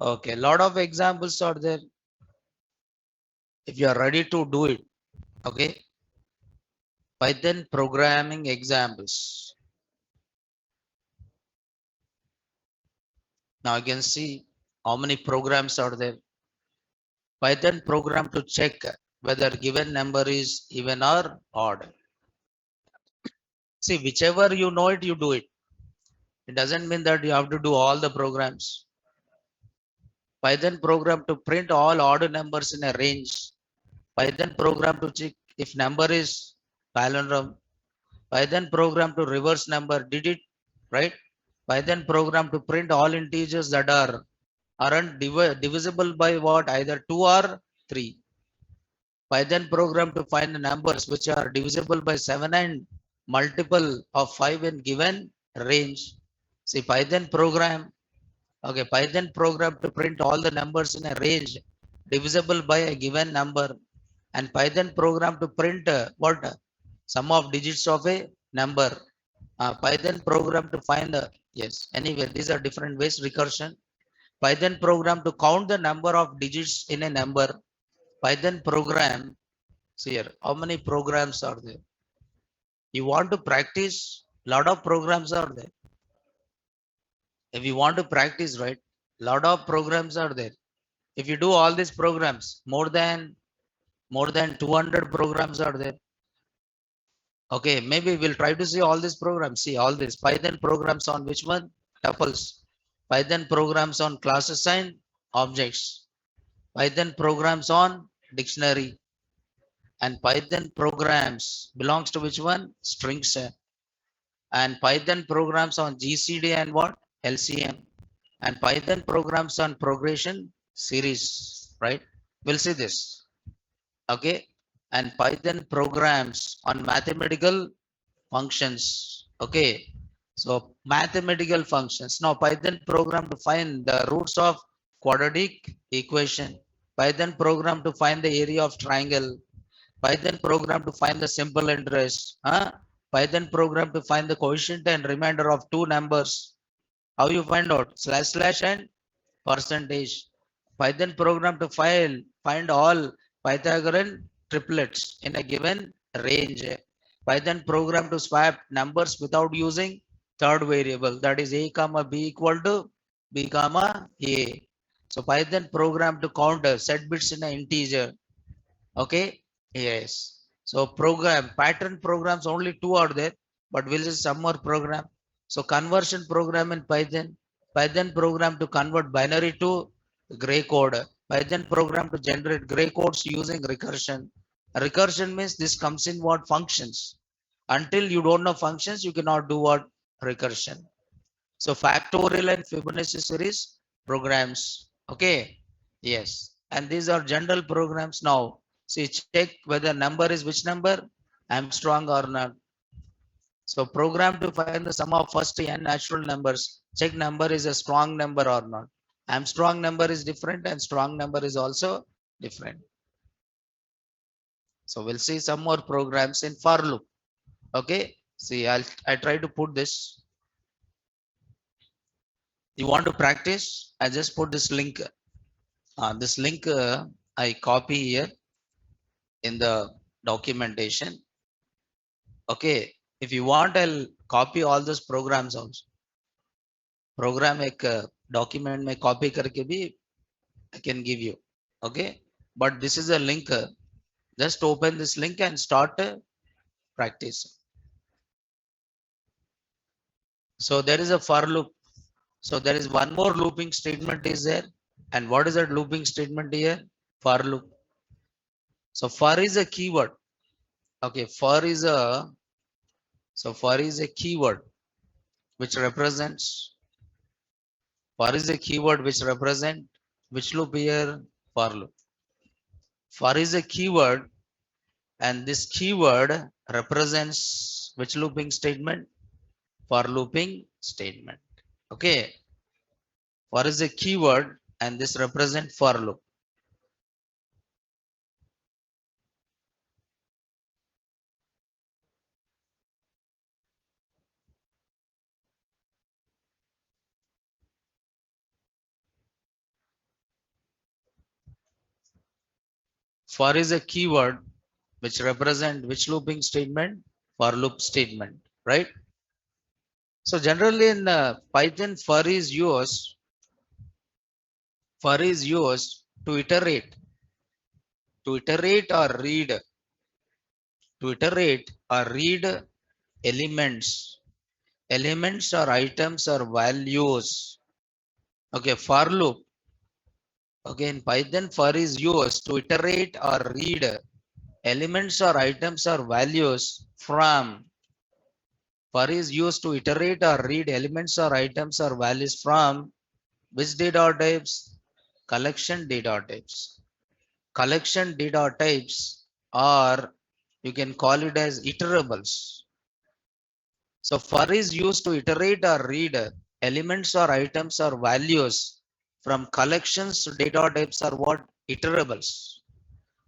Okay, lot of examples are there. If you are ready to do it, okay. Python programming examples. Now you can see how many programs are there. Python program to check whether given number is even or odd. See, whichever you know it, you do it. It doesn't mean that you have to do all the programs. Python program to print all odd numbers in a range. Python program to check if number is palindrome. Python program to reverse number digit, right? Python program to print all integers that aren't divisible by what? Either 2 or 3. Python program to find the numbers which are divisible by 7 and multiple of 5 in given range. See, Python program, okay, Python program to print all the numbers in a range divisible by a given number, and Python program to print what? Sum of digits of a number. Python program to find yes, anyway, these are different ways. Recursion. Python program to count the number of digits in a number. Python program, see here, how many programs are there? You want to practice, lot of programs are there. If you want to practice, right, lot of programs are there. If you do all these programs, more than 200 programs are there. Okay, maybe we'll try to see all these programs. See all these Python programs on which one? Tuples. Python programs on classes and objects. Python programs on dictionary. And Python programs belongs to which one? Strings. And Python programs on GCD and what? LCM. And Python programs on progression series, right? We'll see this. Okay. And Python programs on mathematical functions. Okay. So mathematical functions. Now Python program to find the roots of quadratic equation. Python program to find the area of triangle. Python program to find the simple interest. Python program to find the quotient and remainder of two numbers. How you find out? / and percentage. Python program to find all Pythagorean triplets in a given range. Python program to swap numbers without using third variable, that is a comma b equal to b comma a. So Python program to count set bits in an integer. Okay, yes. So program pattern programs only two are there, but we'll see some more program. So conversion program in Python, Python program to convert binary to gray code, Python program to generate gray codes using recursion. Recursion means this comes in what functions. Until you don't know functions, you cannot do what recursion. So factorial and Fibonacci series programs. Okay. Yes. And these are general programs. Now, see, check whether number is which number, Armstrong or not. So program to find the sum of first n natural numbers. Check number is a strong number or not. Armstrong number is different and strong number is also different. So we'll see some more programs in for loop. Okay. See, I try to put this. You want to practice? I just put this link. This link I copy here in the documentation. Okay. If you want, I'll copy all those programs also. Program एक document में copy करके भी I can give you. Okay. But this is a link. Just open this link and start practice. So there is a for loop. So there is one more looping statement is there. And what is that looping statement here? For loop. So for is a keyword. Okay, for is a keyword which represents. For is a keyword which represent which loop here? For loop. For is a keyword, and this keyword represents which looping statement? For looping statement. Okay. For is a keyword, and this represent for loop. For is a keyword which represent which looping statement? For loop statement, right? So generally in Python, for is used to iterate or read elements or items or values. Okay, for loop. Okay, in Python, for is used to iterate or read elements or items or values from. For is used to iterate or read elements or items or values from which data types? Collection data types. Collection data types, or you can call it as iterables. So for is used to iterate or read elements or items or values from collections data types are what? Iterables.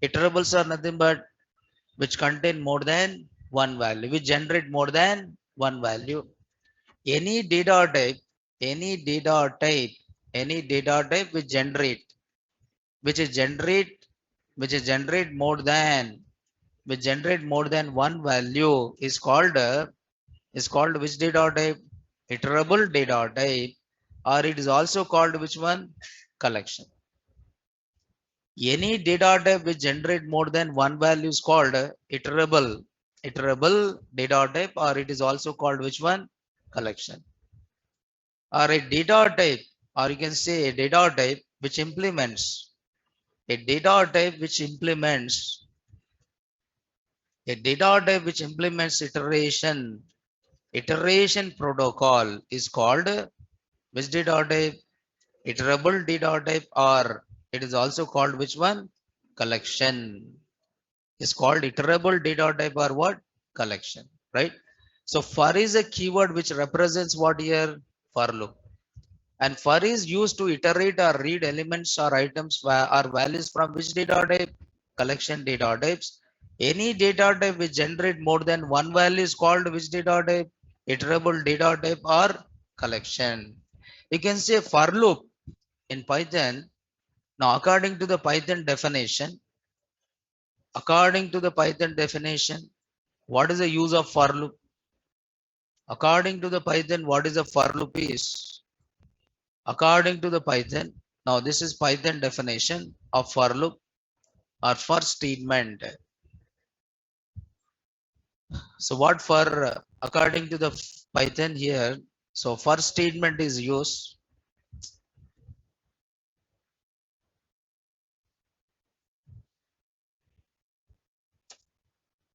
Iterables are nothing but which contain more than one value, which generate more than one value. Any data type which generate more than one value is called which data type? Iterable data type, or it is also called which one? Collection. Any data type which generate more than one value is called iterable data type, or it is also called which one? Collection. Or a data type, or you can say a data type which implements iteration protocol is called which data type? Iterable data type, or it is also called which one? Collection. Is called iterable data type or what? Collection, right? So for is a keyword which represents what here? For loop. And for is used to iterate or read elements or items or values from which data type? Collection data types. Any data type which generate more than one value is called which data type? Iterable data type or collection. You can say for loop in Python. Now according to the Python definition, what is the use of for loop? According to the Python, what is a for loop is? According to the Python, now this is Python definition of for loop or for statement. So what for according to the Python here? So for statement is used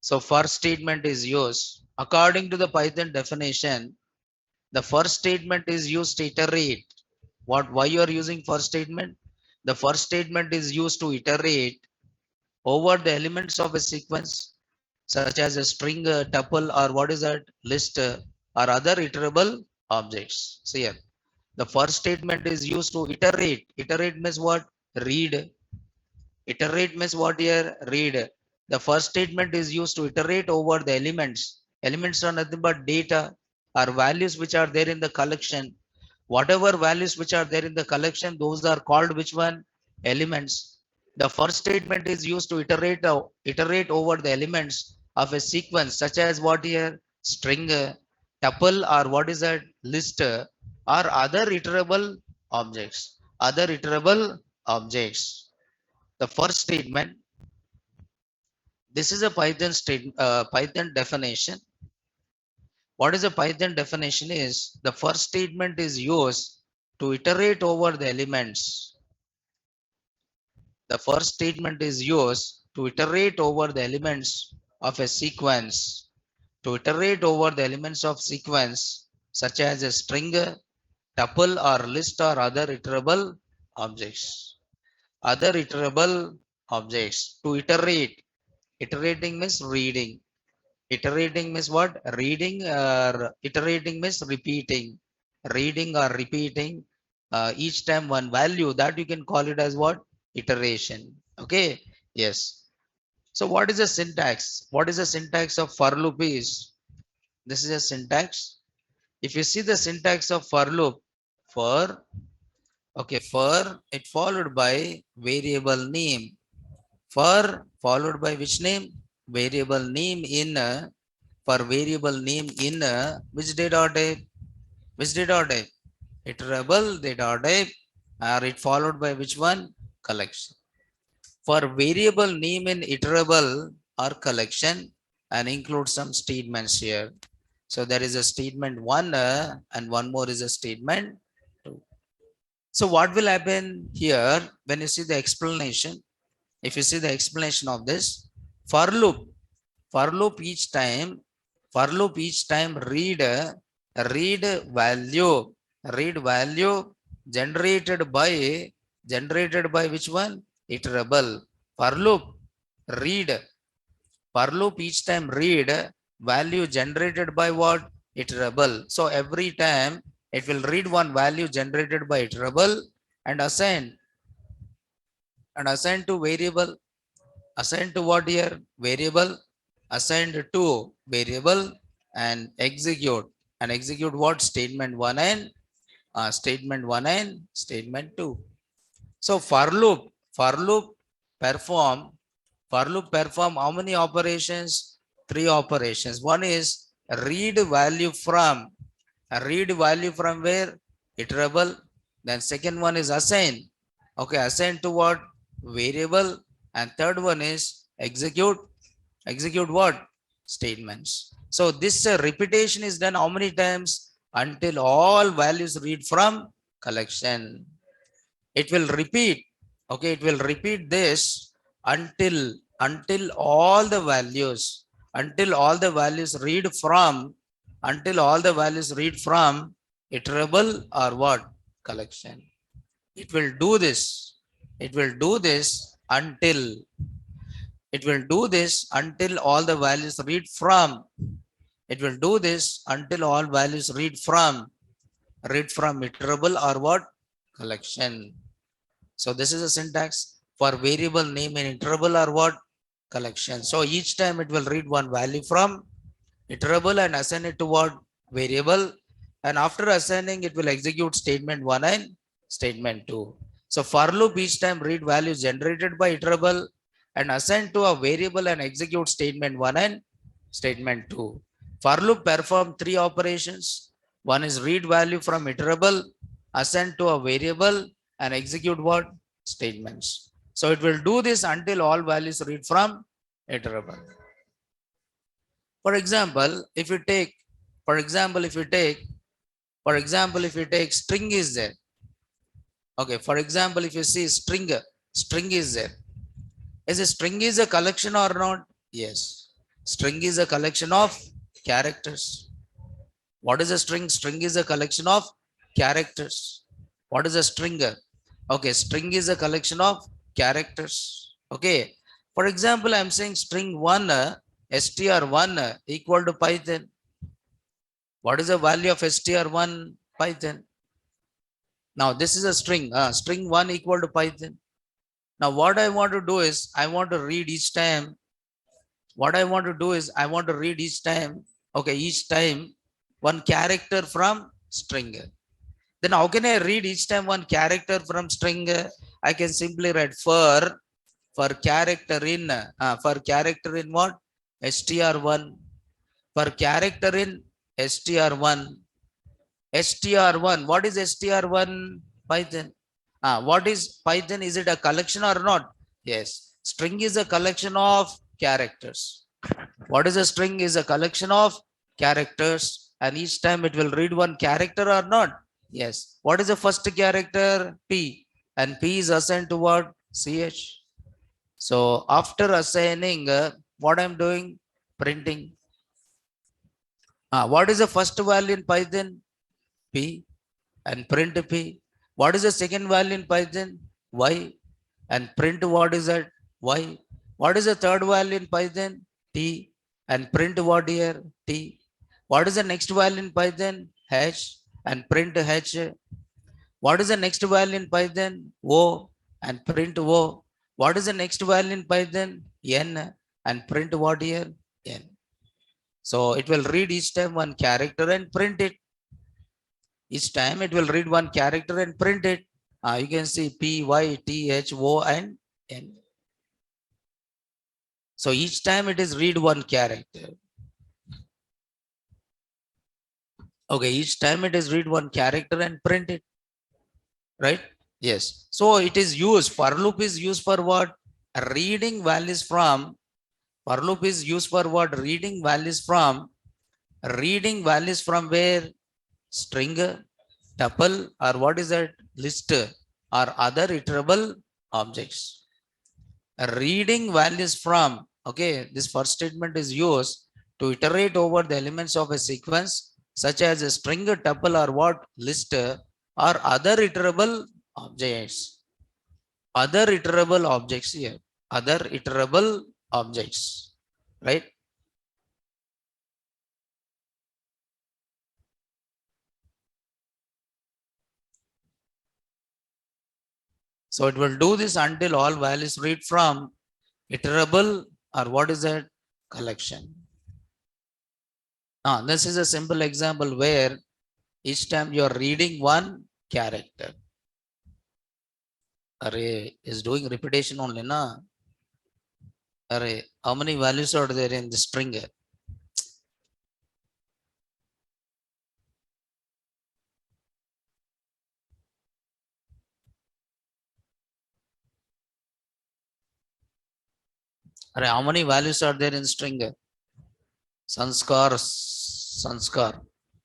So first statement is used. According to the Python definition, the first statement is used to iterate. Why you are using first statement? The first statement is used to iterate over the elements of a sequence, such as a string, a tuple, or what is that list, or other iterable objects. So here, the first statement is used to iterate. Iterate means what? Read. Iterate means what here? Read. The first statement is used to iterate over the elements. Elements are nothing but data or values which are there in the collection. Whatever values which are there in the collection, those are called which one? Elements. The first statement is used to iterate over the elements of a sequence, such as what here? String, tuple, or what is that? List, or other iterable objects. Other iterable objects. The first statement, this is a Python definition. What is a Python definition is the first statement is used to iterate over the elements. The first statement is used to iterate over the elements of a sequence. To iterate over the elements of sequence, such as a string, tuple, or list, or other iterable objects. Other iterable objects. To iterate. Iterating means reading. Iterating means what? Reading, or iterating means repeating. Reading or repeating each time one value, that you can call it as what? Iteration. Okay. Yes. So what is the syntax? What is the syntax of for loop is? This is a syntax. If you see the syntax of for loop, for, okay, for it followed by variable name. For followed by which name? Variable name in for variable name in which data type? Which data type? Iterable data type, or it followed by which one? Collection. For variable name in iterable or collection, and include some statements here. So there is a statement 1 and one more is a statement 2. So what will happen here when you see the explanation? If you see the explanation of this, for loop, for loop each time read value, read value generated by which one? Iterable. For loop read, for loop each time read value generated by what? Iterable. So every time it will read one value generated by iterable and assign to variable. Assign to what here? Variable. Assigned to variable and execute what? Statement 1 and statement 1 and statement 2. So for loop perform how many operations? 3 operations. One is read value from. Read value from where? Iterable. Then second one is assign. Okay, assign to what? Variable. And third one is execute. Execute what? Statements. So this repetition is done how many times? Until all values read from collection. It will repeat. Okay, it will repeat this until all the values read from, iterable or what? Collection. It will do this. It will do this until all the values read from. It will do this until all values read from iterable or what? Collection. So this is a syntax for variable name in iterable or what? Collection. So each time it will read one value from iterable and assign it to what? Variable. And after assigning, it will execute statement 1 and statement 2. So for loop each time read values generated by iterable and assign to a variable and execute statement 1 and statement 2. For loop perform 3 operations. One is read value from iterable, assign to a variable, and execute what? Statements. So it will do this until all values read from iterable. For example, if you take string is there. Okay, for example, if you see string is there. Is a string is a collection or not? Yes. String is a collection of characters. What is a string? String is a collection of characters. What is a stringer? Okay, string is a collection of characters. Okay. For example, I'm saying string 1, str1 equal to Python. What is the value of str1 Python? Now this is a string 1 equal to Python. Now what I want to do is I want to read each time. What I want to do is I want to read each time. Okay, each time one character from string. Then how can I read each time one character from string? I can simply write for character in what? str1. For character in str1. str1. What is str1 Python? What is Python? Is it a collection or not? Yes. String is a collection of characters. What is a string? Is a collection of characters, and each time it will read one character or not? Yes. What is the first character? P, and P is assigned to what? CH. So after assigning, what I'm doing? Printing. What is the first value in Python? P, and print P. What is the second value in Python? Y, and print what is that? Y. What is the third value in Python? T, and print what here? T. What is the next value in Python? H, and print H. What is the next value in Python? O, and print O. What is the next value in Python? N, and print what here? N. So it will read each time one character and print it. Each time it will read one character and print it. You can see P, Y, T, H, O, and N. So each time it is read one character. Okay, each time it is read one character and print it. Right? Yes. So it is used, for loop is used for what? Reading values from, for loop is used for what? Reading values from where? String, tuple, or what is that? List, or other iterable objects. Reading values from, okay, this first statement is used to iterate over the elements of a sequence, such as a string, tuple, or what? List, or other iterable objects. Other iterable objects here. Other iterable objects. Right? So it will do this until all values read from iterable, or what is that? Collection. Now, this is a simple example where each time you are reading one character. Array is doing repetition only, na? Array, how many values are there in the string? Array, how many values are there in string? Sanskar.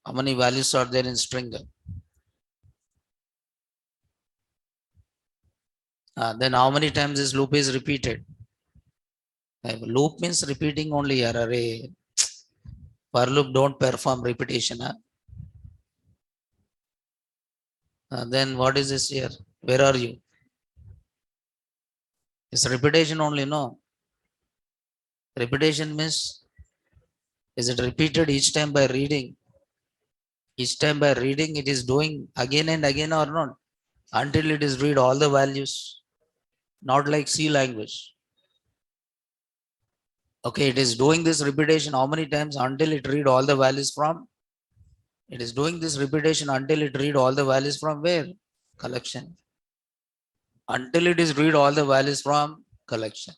How many values are there in string? Then how many times this loop is repeated? Loop means repeating only here. Array. For loop don't perform repetition. Then what is this here? Where are you? It's repetition only, no? Repetition means, is it repeated each time by reading? Each time by reading it is doing again and again or not? Until it is read all the values. Not like C language. Okay, it is doing this repetition how many times? Until it read all the values from? It is doing this repetition until it read all the values from where? Collection. Until it is read all the values from collection.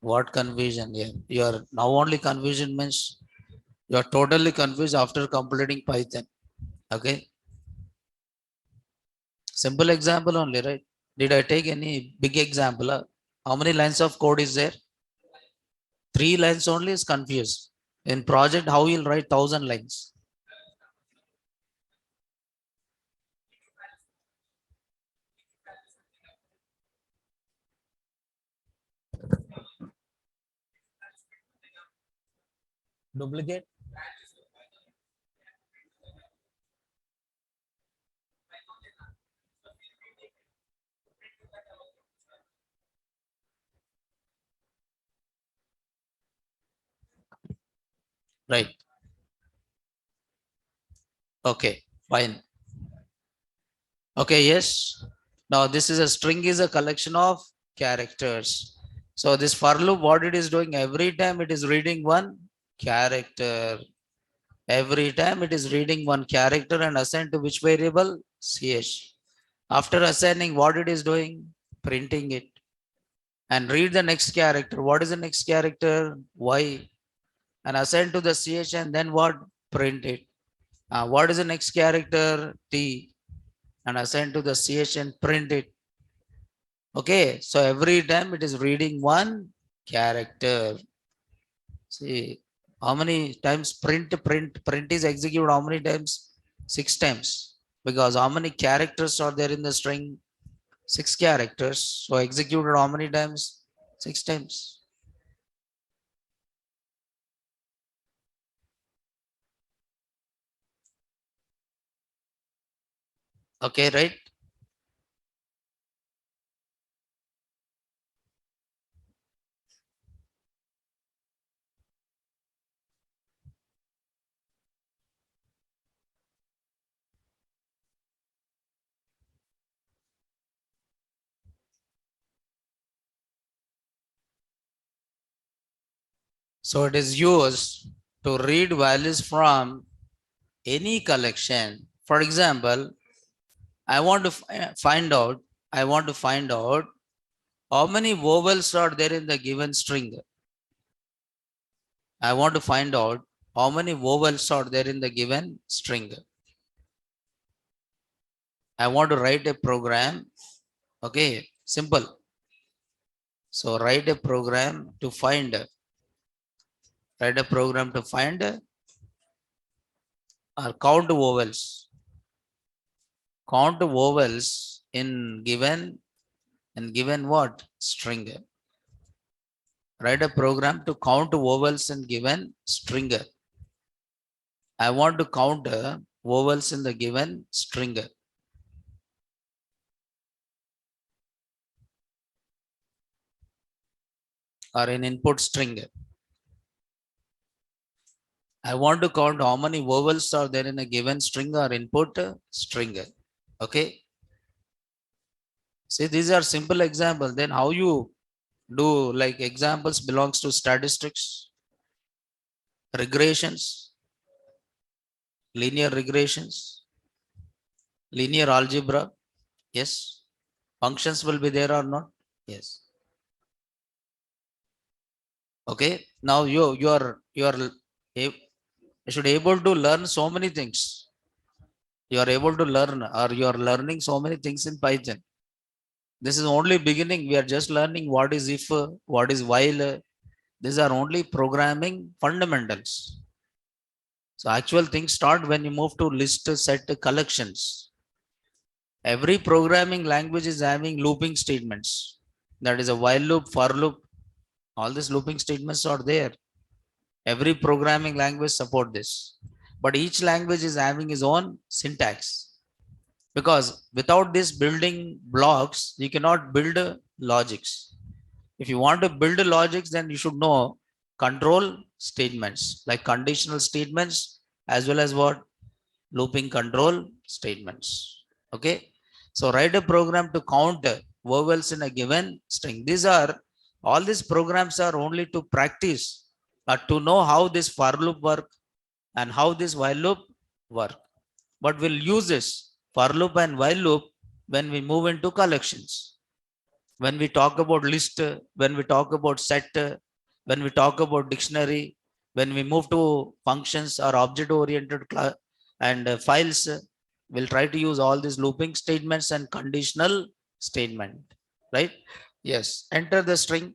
What confusion here? You are now only confusion means you are totally confused after completing Python. Okay. Simple example only, right? Did I take any big example? How many lines of code is there? 3 lines only is confused. In project, how you'll write 1,000 lines? duplicate. Right. Okay, fine. Okay, yes. Now this is a string is a collection of characters. So this for loop, what it is doing every time it is reading one character. Every time it is reading one character and assigned to which variable? CH. After assigning what it is doing? Printing it. And read the next character. What is the next character? Y. And assign to the CH and then what? Print it. What is the next character? T. And assign to the CH and print it. Okay, so every time it is reading one character. See, how many times print is executed how many times? 6 times. Because how many characters are there in the string? 6 characters. So executed how many times? 6 times. Okay, right? So it is used to read values from any collection. For example, I want to I want to find out how many vowels are there in the given string. I want to find out how many vowels are there in the given string. I want to write a program. Okay, simple. So write a program to find, or count vowels. Count vowels in given what? String. Write a program to count vowels in given string. I want to count vowels in the given string. Or in input string. I want to count how many vowels are there in a given string or input string. Okay. See, these are simple examples. Then how you do, like, examples belongs to statistics, regressions, linear regressions, linear algebra. Yes. Functions will be there or not? Yes. Okay. Now you should able to learn so many things. You are able to learn, or you are learning so many things in Python. This is only beginning. We are just learning what is if, what is while. These are only programming fundamentals. So actual things start when you move to list, set, collections. Every programming language is having looping statements. That is a while loop, for loop. All these looping statements are there. Every programming language support this. But each language is having its own syntax. Because without these building blocks, you cannot build logics. If you want to build logics, then you should know control statements, like conditional statements, as well as what? Looping control statements. Okay. So write a program to count vowels in a given string. All these programs are only to practice, to know how this for loop work and how this while loop work. But we'll use this for loop and while loop when we move into collections. When we talk about list, when we talk about set, when we talk about dictionary, when we move to functions or object oriented class and files, we'll try to use all these looping statements and conditional statement, right? Yes. Enter the string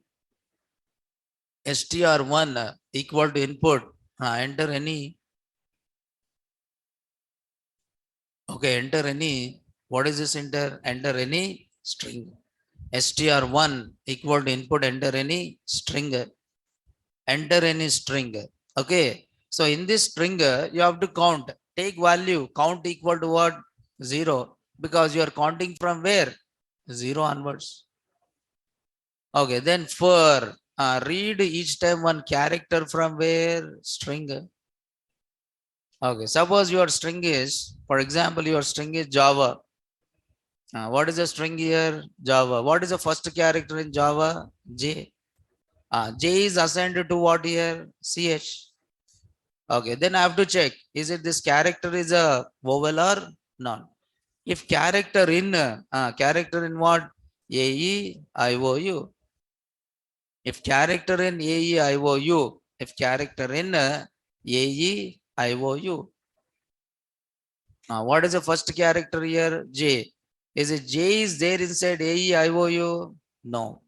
str1 equal to input. Enter any. Okay, enter any. What is this enter? Enter any string. str1 equal to input, enter any string. Enter any string. Okay. So in this string, you have to count. Take value. Count equal to what? 0. Because you are counting from where? 0 onwards. Okay. Then for read each time one character from where? String. Okay. Suppose your string is, for example, your string is Java. What is the string here? Java. What is the first character in Java? J. J is assigned to what here? CH. Okay, then I have to check. Is it this character is a vowel or not? If character in what? A E I O U. If character in A E I O U. If character in A E I O U. What is the first character here? J. Is it J is there inside A E I O U? No.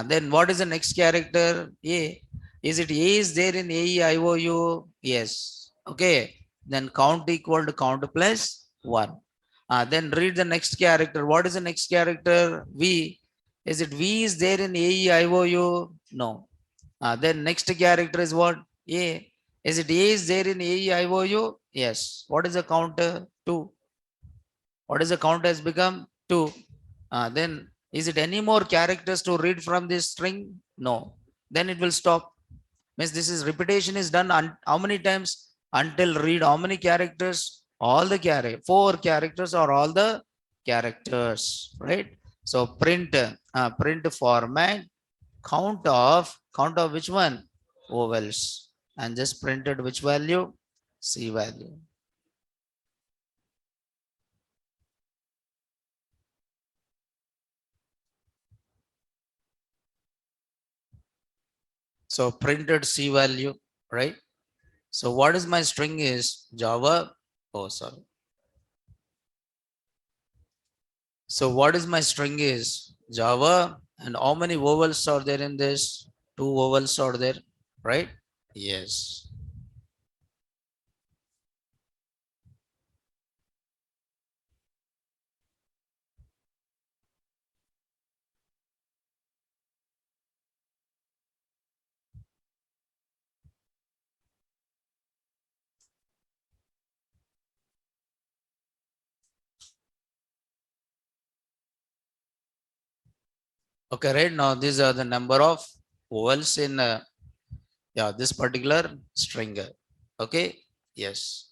Then what is the next character? A. Is it A is there in A E I O U? Yes. Okay. Then count equal to count plus 1. Then read the next character. What is the next character? V. Is it V is there in A E I O U? No. Then next character is what? A. Is it A is there in A E I O U? Yes. What is the counter? 2. What is the count has become? 2. Then is it any more characters to read from this string? No. Then it will stop. Means this is repetition is done how many times? Until read how many characters? All the 4 characters or all the characters, right? So print format count of which one? Vowels. And just printed which value? C value. So printed C value, right? So what is my string is Java? Oh, sorry. So what is my string is Java, and how many vowels are there in this? 2 vowels are there, right? Yes. Okay, right now these are the number of vowels in this particular string. Okay. Yes.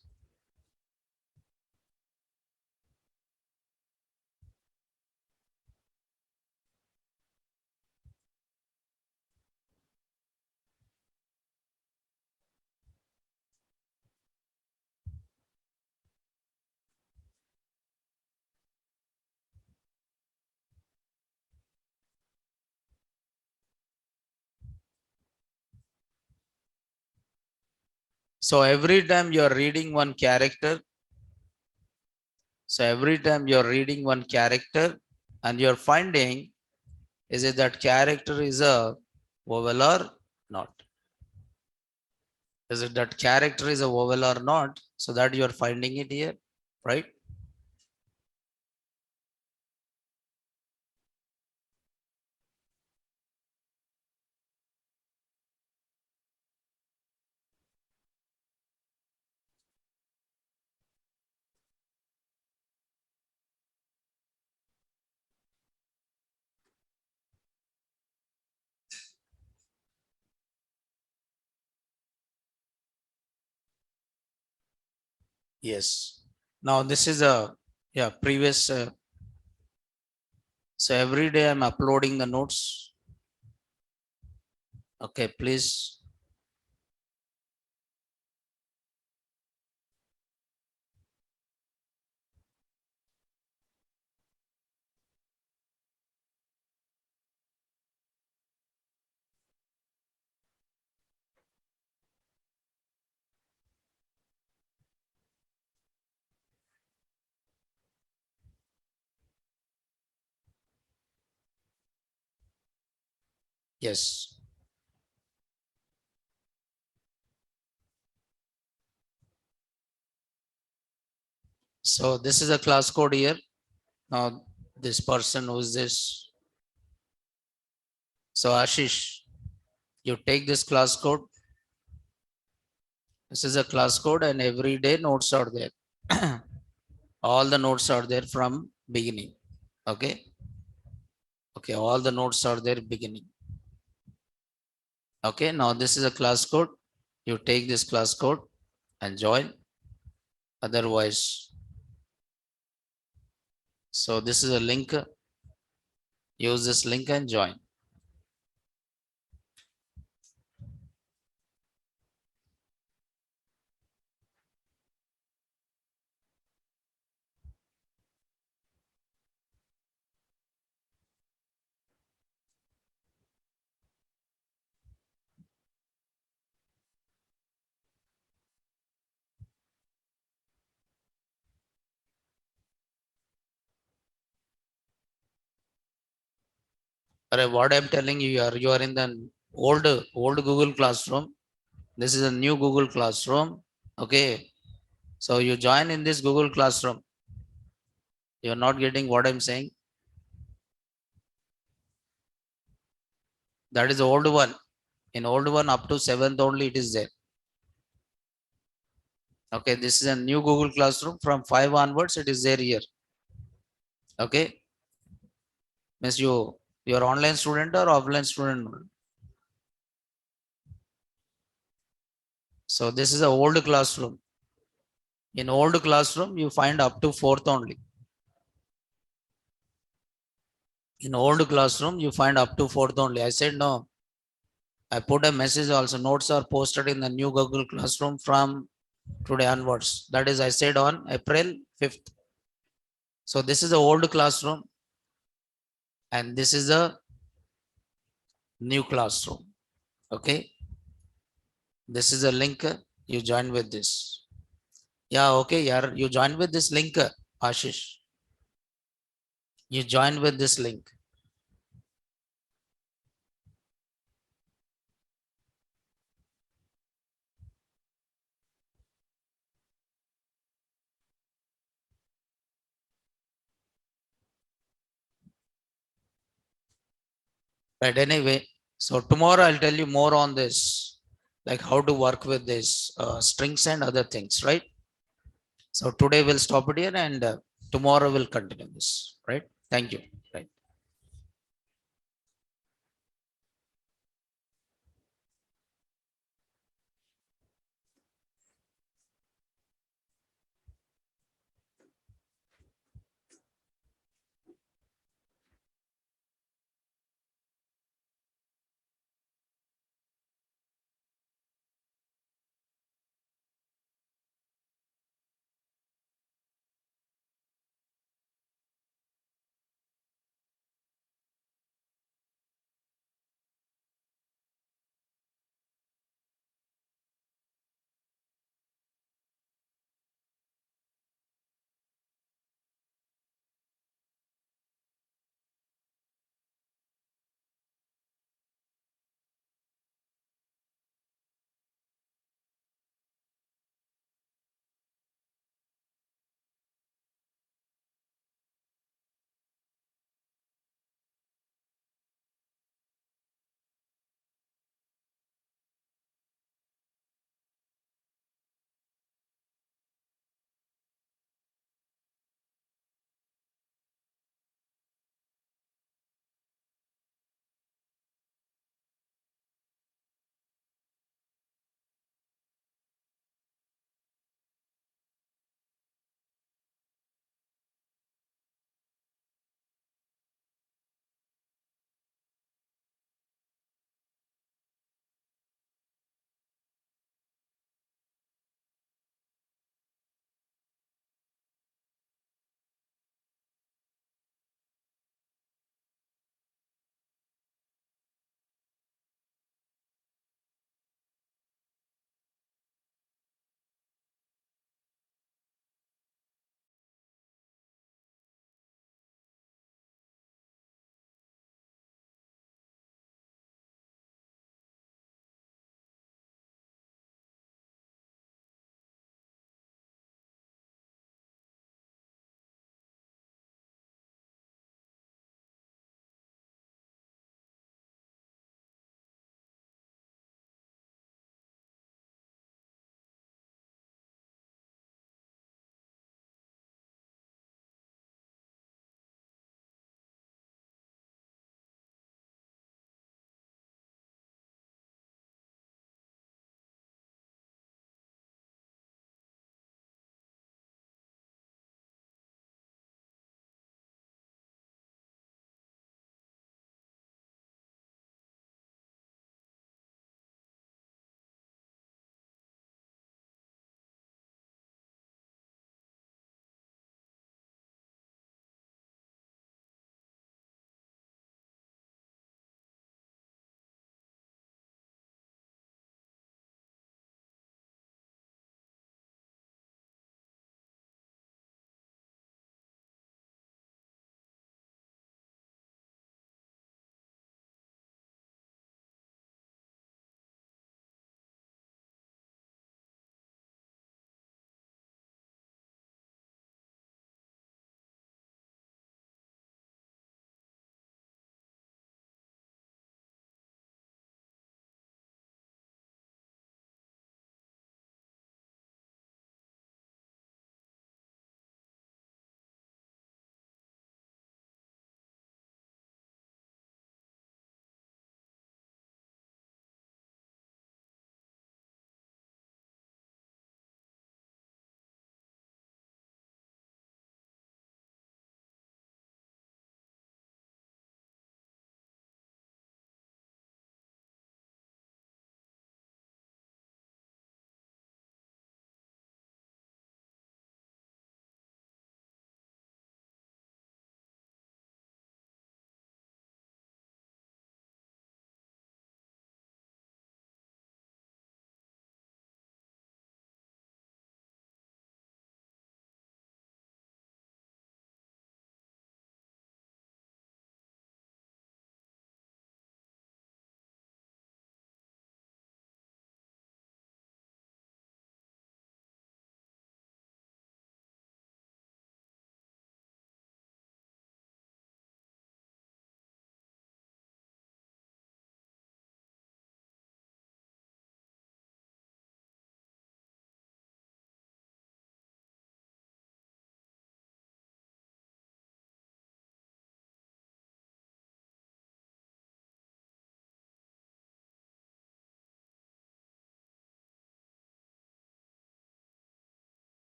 So every time you are reading one character, and you're finding is it that character is a vowel or not? Is it that character is a vowel or not? So that you are finding it here, right? Yes. Now this is a previous. So every day I'm uploading the notes. Okay, please. Yes. So this is a class code here. Now this person who's this. So Ashish, you take this class code. This is a class code and every day notes are there. All the notes are there from beginning. Okay. Okay. All the notes are there beginning. Okay. Now this is a class code. You take this class code and join. Otherwise, so this is a link. Use this link and join. What I'm telling you, you are in the old Google Classroom. This is a new Google Classroom. Okay. So you join in this Google Classroom. You're not getting what I'm saying. That is the old one. In old one up to 7th only it is there. Okay. This is a new Google Classroom. From 5 onwards, it is there here. Okay. Means you're online student or offline student. So this is a old classroom. In old classroom, you find up to 4th only. In old classroom, you find up to 4th only. I said no. I put a message also. Notes are posted in the new Google Classroom from today onwards. That is, I said on April 5th. So this is the old classroom. And this is the new classroom. Okay. This is a link. You join with this. Yeah, okay. Yeah, you join with this link, Ashish. You join with this link. Right. Anyway, so tomorrow I'll tell you more on this, like how to work with this strings and other things, right? So today we'll stop it here and tomorrow we'll continue this, right? Thank you. Right.